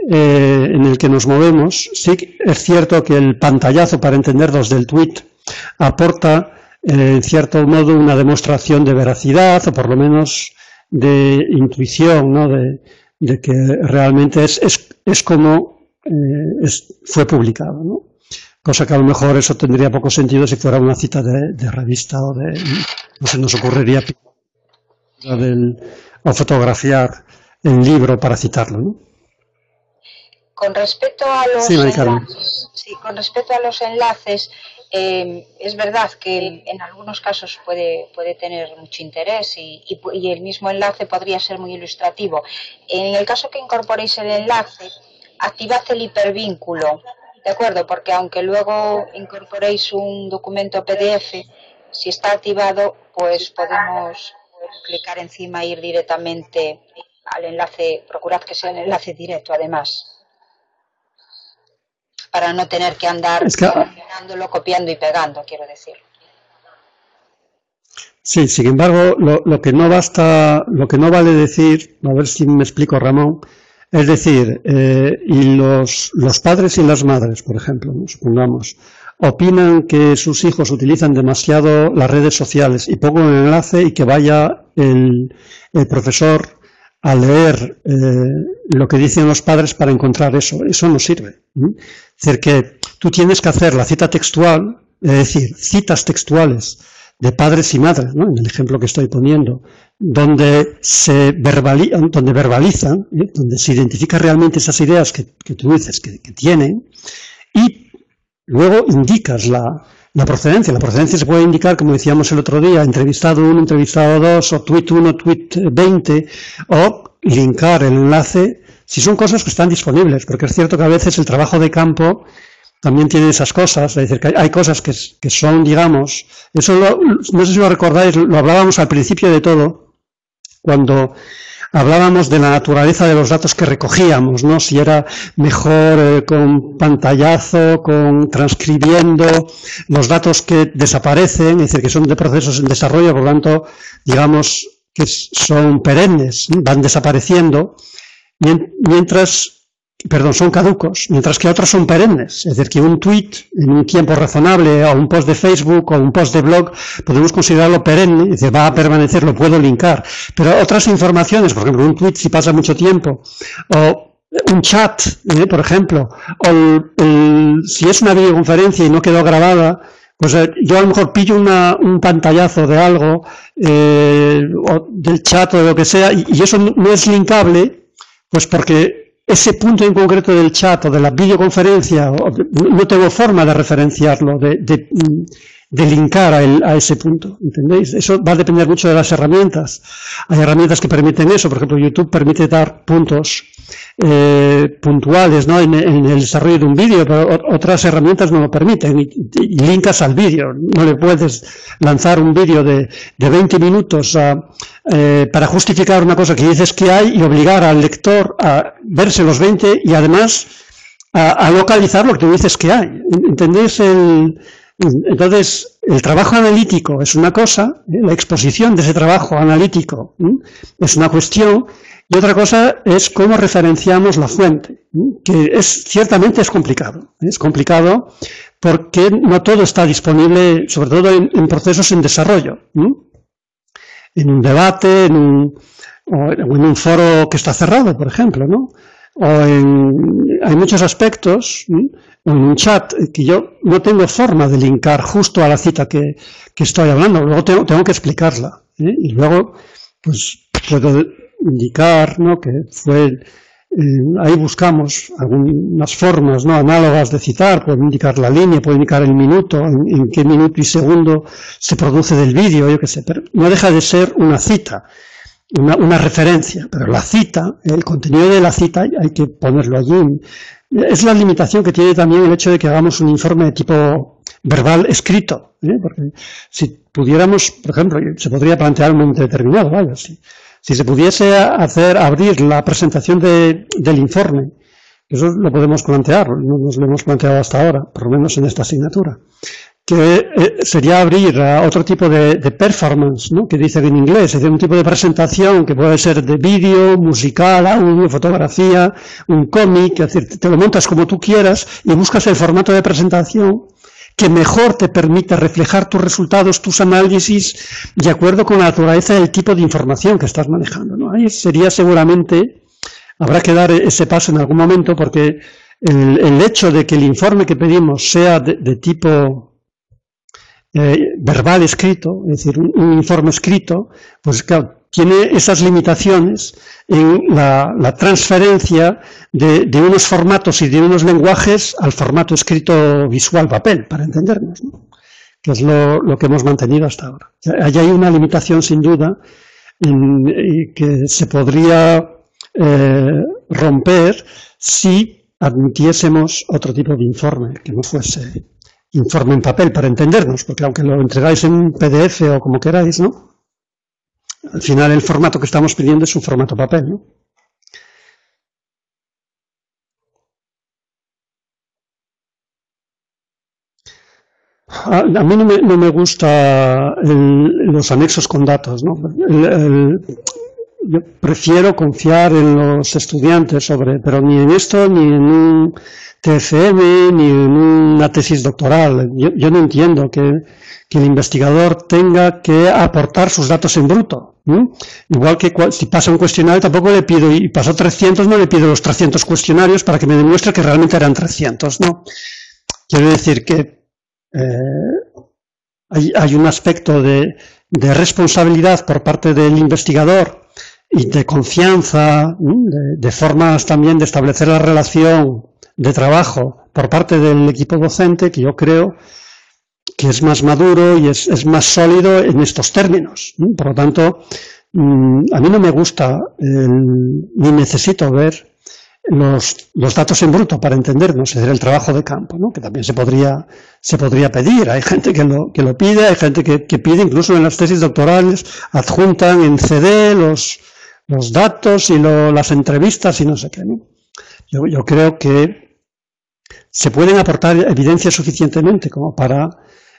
en el que nos movemos, sí es cierto que el pantallazo, para entenderlos, del tuit aporta en cierto modo una demostración de veracidad o por lo menos de intuición, ¿no?, de que realmente es como fue publicado, ¿no? Cosa que a lo mejor eso tendría poco sentido si fuera una cita de revista o no se nos ocurriría o fotografiar el libro para citarlo, ¿no? Con respecto a los enlaces, es verdad que en algunos casos puede tener mucho interés y el mismo enlace podría ser muy ilustrativo. En el caso que incorporéis el enlace, activad el hipervínculo, ¿de acuerdo? Porque aunque luego incorporéis un documento PDF, si está activado, pues podemos clicar encima e ir directamente al enlace. Procurad que sea el enlace directo, además, para no tener que andar copiando y pegando, quiero decir. Sí, sin embargo, lo que no vale decir, a ver si me explico, Ramón, es decir, y los padres y las madres, por ejemplo, ¿no?, supongamos, opinan que sus hijos utilizan demasiado las redes sociales y pongo un enlace y que vaya el profesor a leer lo que dicen los padres para encontrar eso no sirve. Es decir, que tú tienes que hacer la cita textual, es decir, citas textuales de padres y madres, ¿no?, en el ejemplo que estoy poniendo, donde verbalizan, donde se identifican realmente esas ideas que tú dices que tienen, y luego indicas la procedencia. La procedencia se puede indicar, como decíamos el otro día, entrevistado 1, entrevistado 2, o tweet 1, tweet 20, o linkar el enlace, si son cosas que están disponibles, porque es cierto que a veces el trabajo de campo también tiene esas cosas, es decir, que hay cosas que son, digamos, eso no sé si lo recordáis, lo hablábamos al principio de todo, cuando hablábamos de la naturaleza de los datos que recogíamos, ¿no? Si era mejor con pantallazo, con transcribiendo los datos que desaparecen, es decir, que son de procesos en desarrollo, por lo tanto, digamos que son perennes, ¿no?, van desapareciendo, mientras son caducos, mientras que otros son perennes. Es decir, que un tweet en un tiempo razonable, o un post de Facebook, o un post de blog, podemos considerarlo perenne, es decir, va a permanecer, lo puedo linkar. Pero otras informaciones, por ejemplo, un tweet si pasa mucho tiempo, o un chat, por ejemplo, o si es una videoconferencia y no quedó grabada, pues yo a lo mejor pillo un pantallazo de algo, o del chat o de lo que sea, y eso no es linkable, pues porque ese punto en concreto del chat o de la videoconferencia, no tengo forma de referenciarlo, de linkar a ese punto, ¿entendéis? Eso va a depender mucho de las herramientas. Hay herramientas que permiten eso, por ejemplo, YouTube permite dar puntos puntuales, ¿no?, en el desarrollo de un vídeo, pero otras herramientas no lo permiten, y linkas al vídeo. No le puedes lanzar un vídeo de 20 minutos para justificar una cosa que dices que hay y obligar al lector a verse los 20 y además a localizar lo que tú dices que hay. ¿Entendéis? Entonces, el trabajo analítico es una cosa, la exposición de ese trabajo analítico es una cuestión, y otra cosa es cómo referenciamos la fuente, que ciertamente es complicado. Es complicado porque no todo está disponible, sobre todo en procesos en desarrollo. En un debate, o en un foro que está cerrado, por ejemplo, ¿no? Hay muchos aspectos, o en un chat, que yo no tengo forma de linkar justo a la cita que estoy hablando. Luego tengo que explicarla, y luego pues puedo indicar, ¿no?, que fue ahí buscamos algunas formas, ¿no?, análogas de citar. Puedo indicar la línea, puedo indicar el minuto, en qué minuto y segundo se produce del vídeo, yo qué sé, pero no deja de ser una cita, una referencia. Pero la cita, el contenido de la cita, hay que ponerlo allí. Es la limitación que tiene también el hecho de que hagamos un informe de tipo verbal escrito, porque si pudiéramos, por ejemplo, se podría plantear un momento determinado, ¿vale? Si se pudiese abrir la presentación del informe, eso lo podemos plantear, no nos lo hemos planteado hasta ahora, por lo menos en esta asignatura, que sería abrir a otro tipo de performance, ¿no?, que dicen en inglés, es decir, un tipo de presentación que puede ser de vídeo, musical, audio, fotografía, un cómic, es decir, te lo montas como tú quieras y buscas el formato de presentación que mejor te permite reflejar tus resultados, tus análisis, de acuerdo con la naturaleza del tipo de información que estás manejando, ¿no? Ahí sería seguramente, habrá que dar ese paso en algún momento, porque el hecho de que el informe que pedimos sea de tipo verbal escrito, es decir, un informe escrito, pues claro, tiene esas limitaciones en la transferencia de unos formatos y de unos lenguajes al formato escrito visual papel, para entendernos, ¿no?, que es lo que hemos mantenido hasta ahora. Allí hay una limitación sin duda que se podría romper si admitiésemos otro tipo de informe, que no fuese informe en papel, para entendernos, porque aunque lo entregáis en un PDF o como queráis, ¿no?, al final el formato que estamos pidiendo es un formato papel, ¿no? A mí no me gusta los anexos con datos, ¿no? Yo prefiero confiar en los estudiantes pero ni en esto, ni en un TFM, ni en una tesis doctoral. Yo no entiendo que el investigador tenga que aportar sus datos en bruto. Igual que si pasa un cuestionario tampoco le pido, y pasó 300, no le pido los 300 cuestionarios para que me demuestre que realmente eran 300, ¿no? Quiero decir que hay un aspecto de responsabilidad por parte del investigador y de confianza, de formas también de establecer la relación de trabajo por parte del equipo docente, que yo creo que es más maduro y es más sólido en estos términos. Por lo tanto, a mí no me gusta ni necesito ver los datos en bruto para entendernos, es decir, el trabajo de campo, ¿no?, que también se podría pedir. Hay gente que lo pide, hay gente que pide, incluso en las tesis doctorales, adjuntan en CD los datos y las entrevistas y no sé qué, ¿no? Yo creo que se pueden aportar evidencias suficientemente como para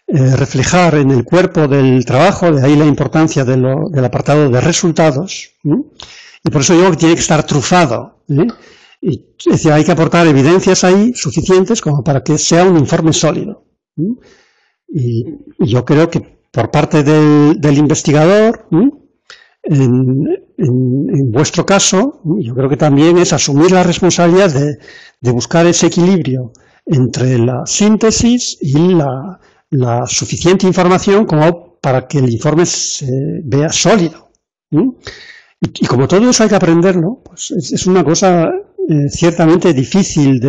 reflejar en el cuerpo del trabajo, de ahí la importancia del apartado de resultados, y por eso digo que tiene que estar trufado, Y es decir, hay que aportar evidencias ahí suficientes como para que sea un informe sólido. Y yo creo que por parte del investigador, en vuestro caso, yo creo que también es asumir la responsabilidad de buscar ese equilibrio entre la síntesis y la suficiente información como para que el informe se vea sólido. Y como todo eso hay que aprenderlo, pues es una cosa ciertamente difícil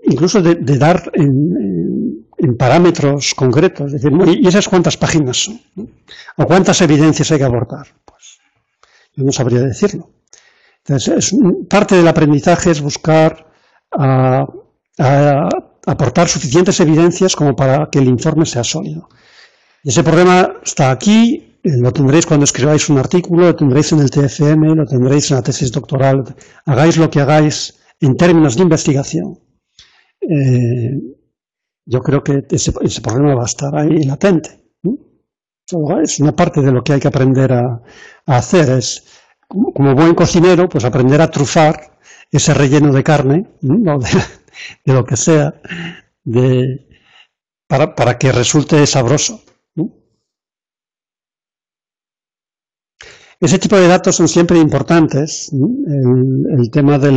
incluso de dar en parámetros concretos. Es decir, ¿y esas cuántas páginas son? ¿O cuántas evidencias hay que aportar? Pues yo no sabría decirlo. Entonces, parte del aprendizaje es buscar aportar suficientes evidencias como para que el informe sea sólido. Y ese problema está aquí. Lo tendréis cuando escribáis un artículo, lo tendréis en el TFM, lo tendréis en la tesis doctoral. Hagáis lo que hagáis en términos de investigación. Yo creo que ese problema va a estar ahí latente. Es una parte de lo que hay que aprender a hacer. Es, como buen cocinero, pues aprender a trufar ese relleno de carne, ¿no? de lo que sea, para que resulte sabroso. Ese tipo de datos son siempre importantes, ¿no? El tema de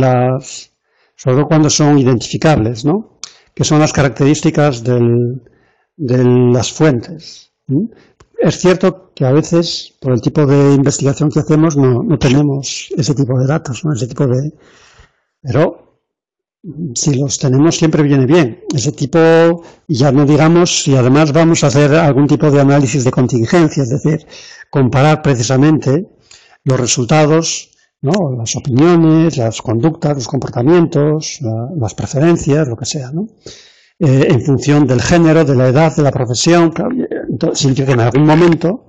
sobre todo cuando son identificables, ¿no? Que son las características de las fuentes. Es cierto que a veces, por el tipo de investigación que hacemos, no tenemos ese tipo de datos, ¿no? Pero si los tenemos siempre viene bien. Ese tipo, ya no digamos, si además vamos a hacer algún tipo de análisis de contingencia, es decir, comparar precisamente los resultados, ¿no? Las opiniones, las conductas, los comportamientos, las preferencias, lo que sea, ¿no? En función del género, de la edad, de la profesión. Entonces, significa que en algún momento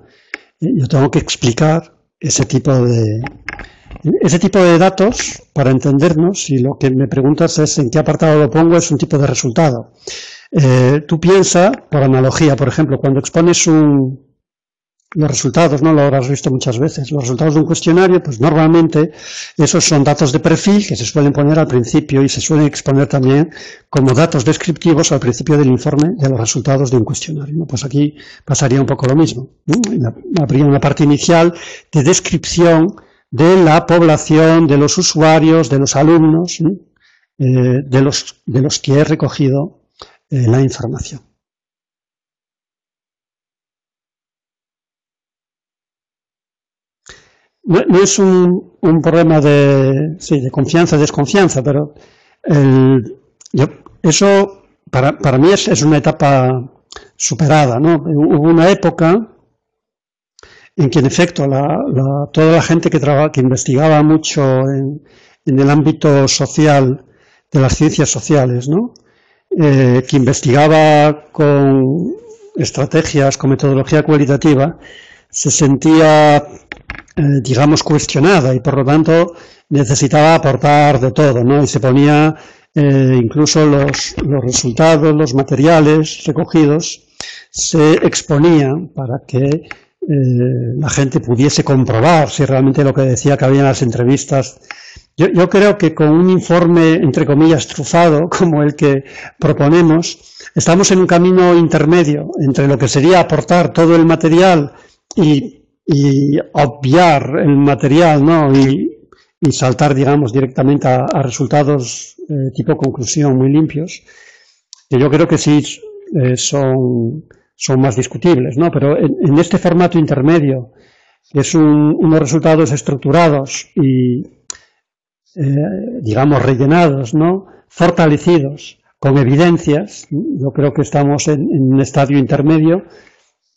yo tengo que explicar ese tipo de datos para entendernos, y lo que me preguntas es en qué apartado lo pongo, es un tipo de resultado. Tú piensa, por analogía, por ejemplo, cuando expones los resultados, ¿no? Lo habrás visto muchas veces. Los resultados de un cuestionario, pues normalmente esos son datos de perfil que se suelen poner al principio y se suelen exponer también como datos descriptivos al principio del informe de los resultados de un cuestionario, ¿no? Pues aquí pasaría un poco lo mismo, ¿no? Habría una parte inicial de descripción de la población, de los usuarios, de los alumnos, ¿no? de los que he recogido la información. No es un problema de confianza, desconfianza, pero eso para mí es una etapa superada, ¿no? Hubo una época en que, en efecto, toda la gente que investigaba mucho en el ámbito social de las ciencias sociales, ¿no? Que investigaba con estrategias, con metodología cualitativa, se sentía digamos, cuestionada y por lo tanto necesitaba aportar de todo, ¿no? Y se ponía incluso los resultados, los materiales recogidos, se exponían para que la gente pudiese comprobar si realmente lo que decía que había en las entrevistas. Yo creo que con un informe, entre comillas, trufado, como el que proponemos, estamos en un camino intermedio entre lo que sería aportar todo el material y obviar el material, ¿no? Y saltar, digamos, directamente a resultados tipo conclusión muy limpios, que yo creo que sí son más discutibles, ¿no? Pero en este formato intermedio, que es unos resultados estructurados y digamos rellenados, ¿no? Fortalecidos con evidencias, yo creo que estamos en un estadio intermedio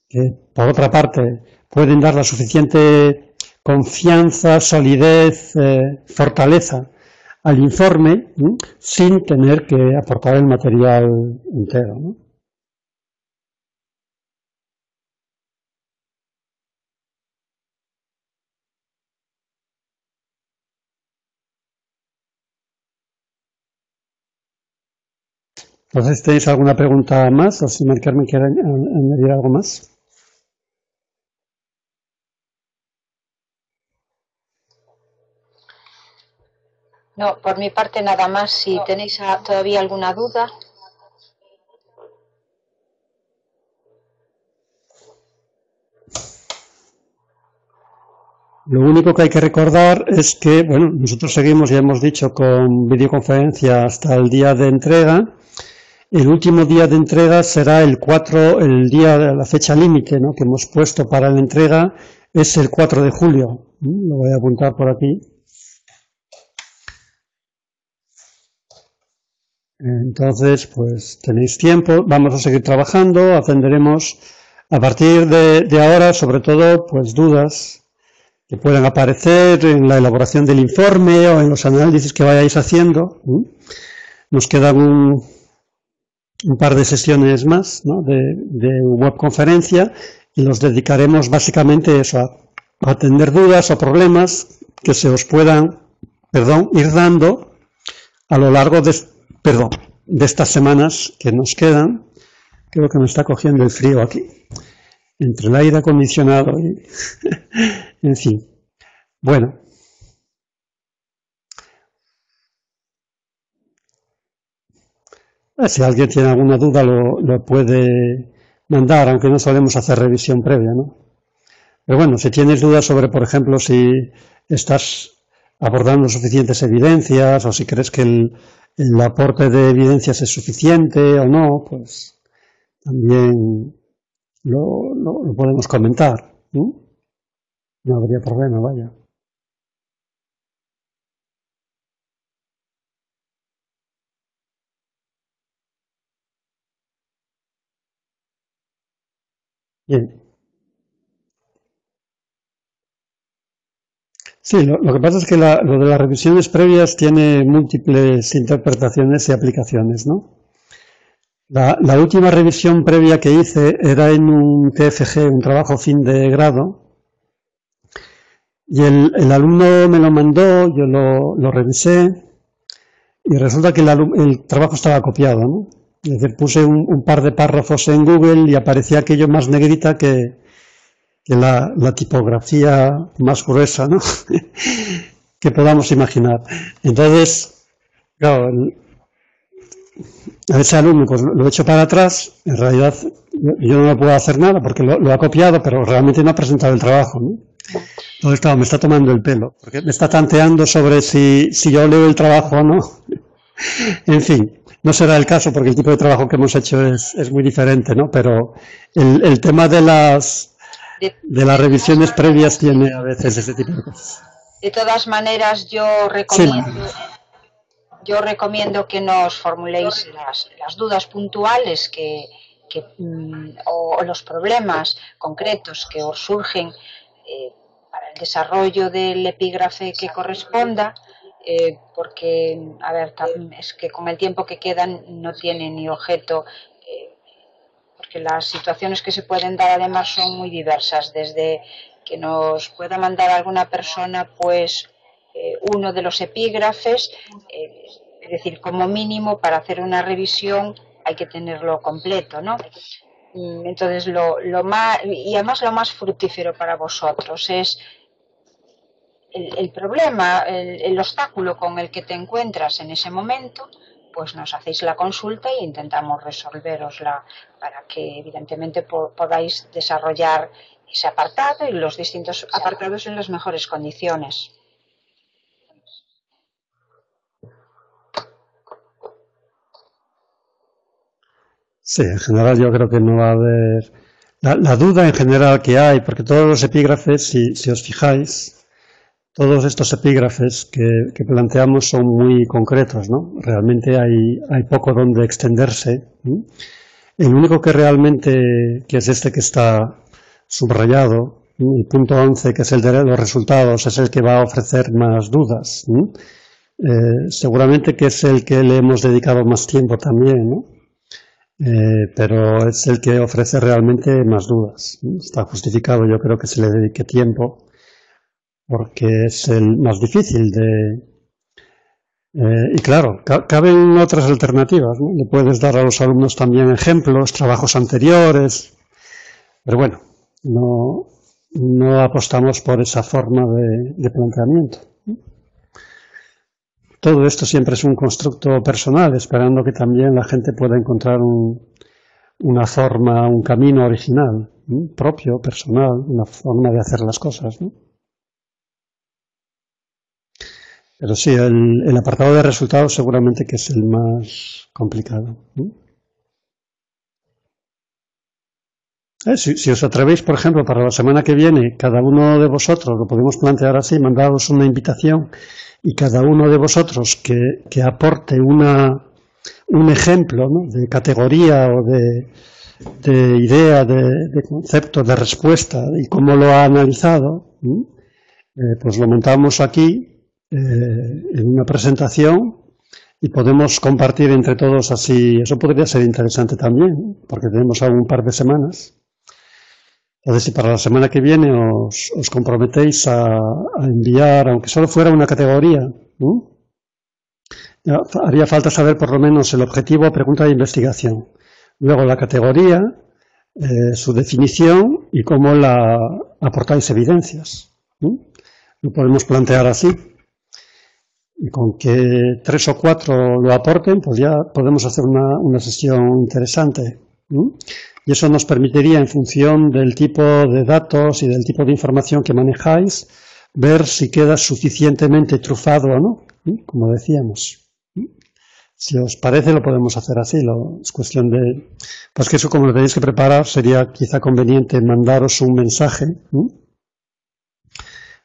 que, por otra parte, pueden dar la suficiente confianza, solidez, fortaleza al informe, sin tener que aportar el material entero, ¿no? Entonces, ¿tenéis alguna pregunta más? O si Mari Carmen quiere añadir algo más. No, por mi parte nada más. Si tenéis todavía alguna duda. Lo único que hay que recordar es que, bueno, nosotros seguimos, ya hemos dicho, con videoconferencia hasta el día de entrega. El último día de entrega será el 4, el día de la fecha límite, ¿no?, que hemos puesto para la entrega es el 4 de julio. Lo voy a apuntar por aquí. Entonces, pues tenéis tiempo, vamos a seguir trabajando, atenderemos a partir de ahora, sobre todo, pues dudas que puedan aparecer en la elaboración del informe o en los análisis que vayáis haciendo. Nos quedan un par de sesiones más, ¿no?, de webconferencia, y los dedicaremos básicamente eso, a atender dudas o problemas que se os puedan, ir dando a lo largo de estas semanas que nos quedan. Creo que me está cogiendo el frío aquí, entre el aire acondicionado y en fin. Bueno. Si alguien tiene alguna duda lo puede mandar, aunque no solemos hacer revisión previa, ¿no? Pero bueno, si tienes dudas sobre, por ejemplo, si estás abordando suficientes evidencias o si crees que el aporte de evidencias es suficiente o no, pues también lo podemos comentar, ¿no? No habría problema, vaya. Bien. Sí, lo que pasa es que lo de las revisiones previas tiene múltiples interpretaciones y aplicaciones, ¿no? La última revisión previa que hice era en un TFG, un trabajo fin de grado, y el alumno me lo mandó, yo lo revisé, y resulta que el trabajo estaba copiado, ¿no? Es decir, puse un par de párrafos en Google y aparecía aquello más negrita que la tipografía más gruesa, ¿no? que podamos imaginar. Entonces, claro, a ese alumno pues lo he hecho para atrás. En realidad yo no le puedo hacer nada porque lo ha copiado, pero realmente no ha presentado el trabajo, ¿no? Entonces, claro, me está tomando el pelo, porque me está tanteando sobre si yo leo el trabajo o no. En fin, no será el caso porque el tipo de trabajo que hemos hecho es muy diferente, ¿no? Pero el tema de las revisiones previas tiene a veces ese tipo de cosas. De todas maneras, yo recomiendo que nos formuléis las dudas puntuales o los problemas concretos que os surgen para el desarrollo del epígrafe que corresponda, porque, a ver, es que con el tiempo que quedan no tiene ni objeto, porque las situaciones que se pueden dar además son muy diversas, desde que nos pueda mandar alguna persona pues uno de los epígrafes, es decir, como mínimo para hacer una revisión hay que tenerlo completo, ¿no? Entonces y además lo más fructífero para vosotros es el problema, el obstáculo con el que te encuentras en ese momento, pues nos hacéis la consulta e intentamos resolverosla para que evidentemente podáis desarrollar ese apartado y los distintos apartados en las mejores condiciones. Sí, en general yo creo que no va a haber la duda en general que hay, porque todos los epígrafes, si os fijáis, todos estos epígrafes que planteamos son muy concretos, ¿no? Realmente hay poco donde extenderse, ¿no? El único que realmente, que es este que está subrayado, ¿no?, el punto 11, que es el de los resultados, es el que va a ofrecer más dudas, ¿no? Seguramente que es el que le hemos dedicado más tiempo también, ¿no? Pero es el que ofrece realmente más dudas, ¿no? Está justificado, yo creo que se le dedique tiempo, porque es el más difícil y claro, caben otras alternativas, ¿no? Le puedes dar a los alumnos también ejemplos, trabajos anteriores, pero bueno, no apostamos por esa forma de planteamiento. todo esto siempre es un constructo personal, esperando que también la gente pueda encontrar una forma, un camino original, ¿no? Propio, personal, una forma de hacer las cosas, ¿no? Pero sí, el apartado de resultados seguramente que es el más complicado, ¿no? Si os atrevéis, por ejemplo, para la semana que viene, cada uno de vosotros, lo podemos plantear así, mandaros una invitación y cada uno de vosotros que aporte un ejemplo, ¿no? De categoría o de idea, de concepto, de respuesta y cómo lo ha analizado, pues lo montamos aquí en una presentación y podemos compartir entre todos así. Eso podría ser interesante también, porque tenemos aún un par de semanas. Entonces, si para la semana que viene os comprometéis a enviar, aunque solo fuera una categoría, haría falta saber por lo menos el objetivo o pregunta de investigación. Luego la categoría, su definición y cómo la aportáis evidencias. Lo podemos plantear así. Y con que 3 o 4 lo aporten, pues ya podemos hacer una sesión interesante. Y eso nos permitiría, en función del tipo de datos y del tipo de información que manejáis, ver si queda suficientemente trufado o no, como decíamos. Si os parece, lo podemos hacer así. Es cuestión de... Pues que eso, como lo tenéis que preparar, sería quizá conveniente mandaros un mensaje.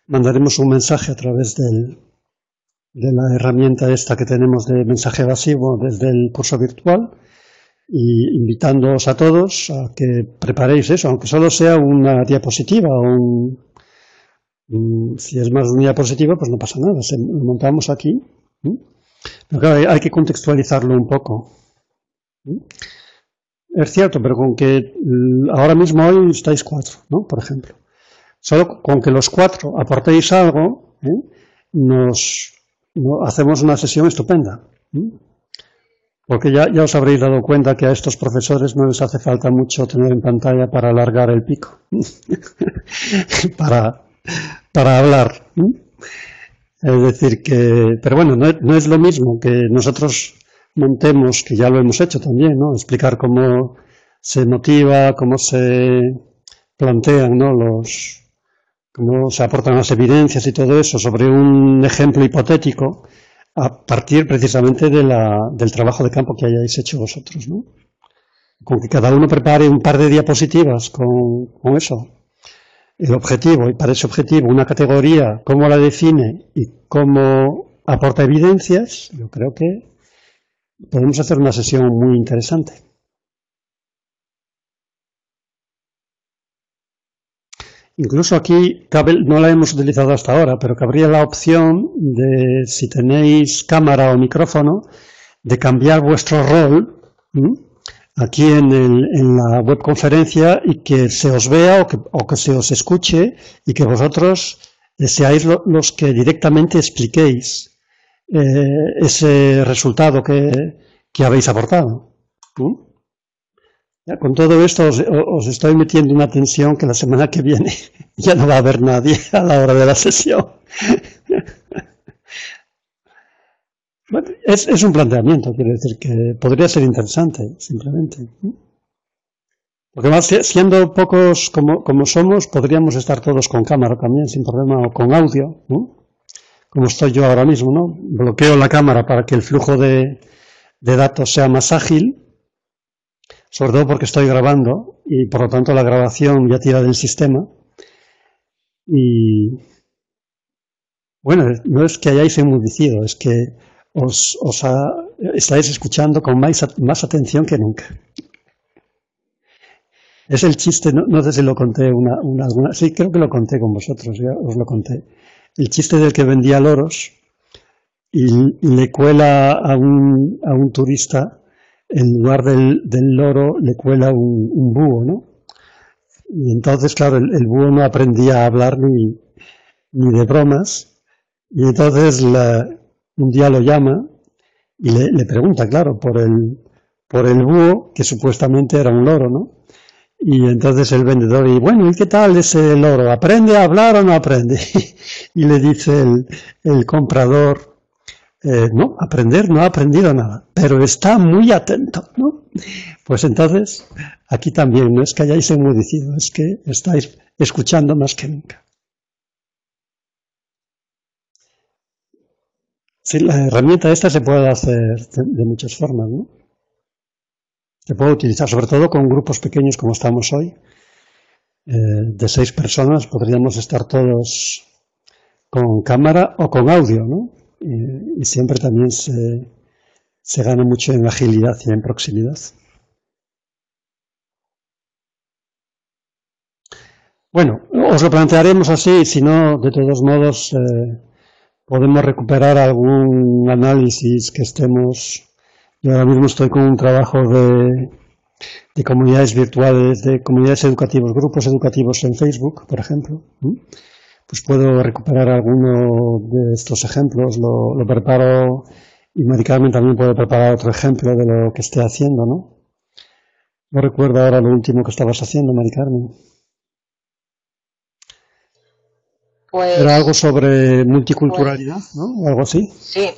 Mandaremos un mensaje a través de la herramienta esta que tenemos de mensaje evasivo desde el curso virtual, y invitándoos a todos a que preparéis eso, aunque solo sea una diapositiva o si es más de una diapositiva, pues no pasa nada, lo montamos aquí. Pero claro, hay que contextualizarlo un poco. Es cierto, pero con que ahora mismo hoy estáis 4, ¿no? Por ejemplo. Solo con que los 4 aportéis algo, hacemos una sesión estupenda. Porque ya os habréis dado cuenta que a estos profesores no les hace falta mucho tener en pantalla para alargar el pico, para hablar. Es decir que, pero bueno, no es lo mismo que nosotros montemos, que ya lo hemos hecho también, ¿no? Explicar cómo se motiva, cómo se plantean, ¿no? Cómo se aportan las evidencias y todo eso sobre un ejemplo hipotético, a partir precisamente del trabajo de campo que hayáis hecho vosotros, ¿no? Con que cada uno prepare un par de diapositivas con eso, el objetivo, y para ese objetivo una categoría, cómo la define y cómo aporta evidencias, yo creo que podemos hacer una sesión muy interesante. Incluso aquí no la hemos utilizado hasta ahora, pero cabría la opción de, si tenéis cámara o micrófono, de cambiar vuestro rol aquí en la webconferencia y que se os vea o que se os escuche y que vosotros seáis los que directamente expliquéis ese resultado que habéis aportado. Ya, con todo esto os estoy metiendo una tensión que la semana que viene ya no va a haber nadie a la hora de la sesión. Bueno, es un planteamiento, quiero decir que podría ser interesante, simplemente. Porque más, siendo pocos como somos, podríamos estar todos con cámara también, sin problema, o con audio, ¿no? Como estoy yo ahora mismo, ¿no? Bloqueo la cámara para que el flujo de datos sea más ágil, sobre todo porque estoy grabando y por lo tanto la grabación ya tira del sistema. Y bueno, no es que hayáis enmudecido, es que estáis escuchando con más atención que nunca. Es el chiste, no sé si lo conté alguna, sí, creo que lo conté con vosotros, ya os lo conté. El chiste del que vendía loros y le cuela a un turista, en lugar del loro, le cuela un búho, ¿no? Y entonces, claro, el búho no aprendía a hablar ni de bromas, y entonces un día lo llama y le pregunta, claro, por el búho, que supuestamente era un loro, ¿no? Y entonces el vendedor, y bueno, ¿y qué tal ese loro? ¿Aprende a hablar o no aprende? Y le dice el comprador, no, aprender no ha aprendido nada, pero está muy atento, ¿no? Pues entonces, aquí también, no es que hayáis enmudecido, es que estáis escuchando más que nunca. Sí, la herramienta esta se puede hacer de muchas formas, ¿no? Se puede utilizar, sobre todo con grupos pequeños como estamos hoy, de 6 personas, podríamos estar todos con cámara o con audio, ¿no? Y siempre también se gana mucho en agilidad y en proximidad. Bueno, os lo plantearemos así, si no, de todos modos, podemos recuperar algún análisis que estemos. Yo ahora mismo estoy con un trabajo de comunidades virtuales, de comunidades educativas, grupos educativos en Facebook, por ejemplo. Pues puedo recuperar alguno de estos ejemplos, lo preparo, y Mari Carmen también puede preparar otro ejemplo de lo que esté haciendo, ¿no? No recuerdo ahora lo último que estabas haciendo, Mari Carmen. Pues, era algo sobre multiculturalidad, ¿no? O algo así. Sí,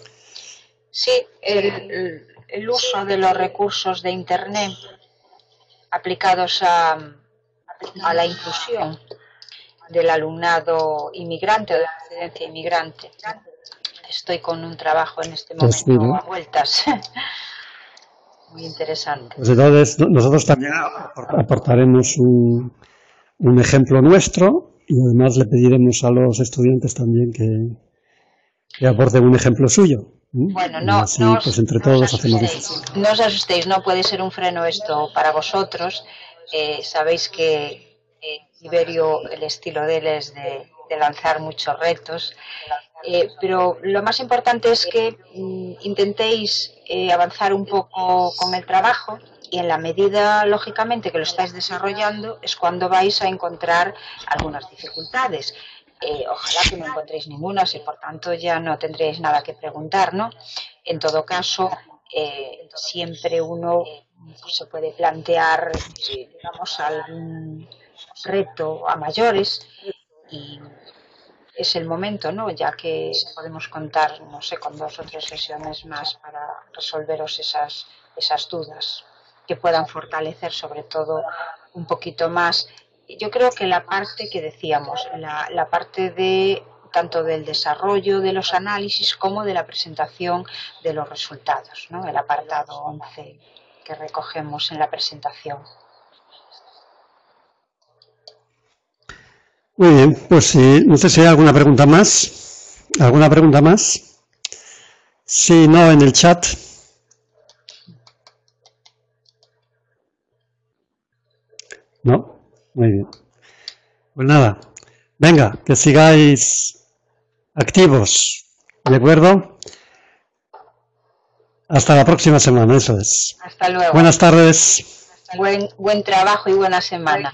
sí, el uso de los recursos de Internet aplicados a la inclusión del alumnado inmigrante o de procedencia inmigrante. Estoy con un trabajo en este momento a vueltas. Muy interesante. Pues entonces nosotros también aportaremos un ejemplo nuestro y además le pediremos a los estudiantes también que aporten un ejemplo suyo. Bueno, no, así, pues entre todos hacemos eso. No os asustéis, no puede ser un freno esto para vosotros. Sabéis que Tiberio, el estilo de él es de lanzar muchos retos, pero lo más importante es que intentéis avanzar un poco con el trabajo, y en la medida, lógicamente, que lo estáis desarrollando es cuando vais a encontrar algunas dificultades. Ojalá que no encontréis ninguna, y por tanto ya no tendréis nada que preguntar, ¿no? En todo caso, siempre uno se puede plantear, digamos, algún reto a mayores, y es el momento, ¿no? Ya que podemos contar, no sé, con 2 o 3 sesiones más para resolveros esas dudas que puedan fortalecer sobre todo un poquito más. Yo creo que la parte que decíamos, la parte de tanto del desarrollo de los análisis como de la presentación de los resultados, ¿no? El apartado 11 que recogemos en la presentación. Muy bien, pues no sé si hay alguna pregunta más. ¿Alguna pregunta más? Si no, en el chat. ¿No? Muy bien. Pues nada, venga, que sigáis activos, ¿de acuerdo? Hasta la próxima semana, eso es. Hasta luego. Buenas tardes. Buen trabajo y buena semana.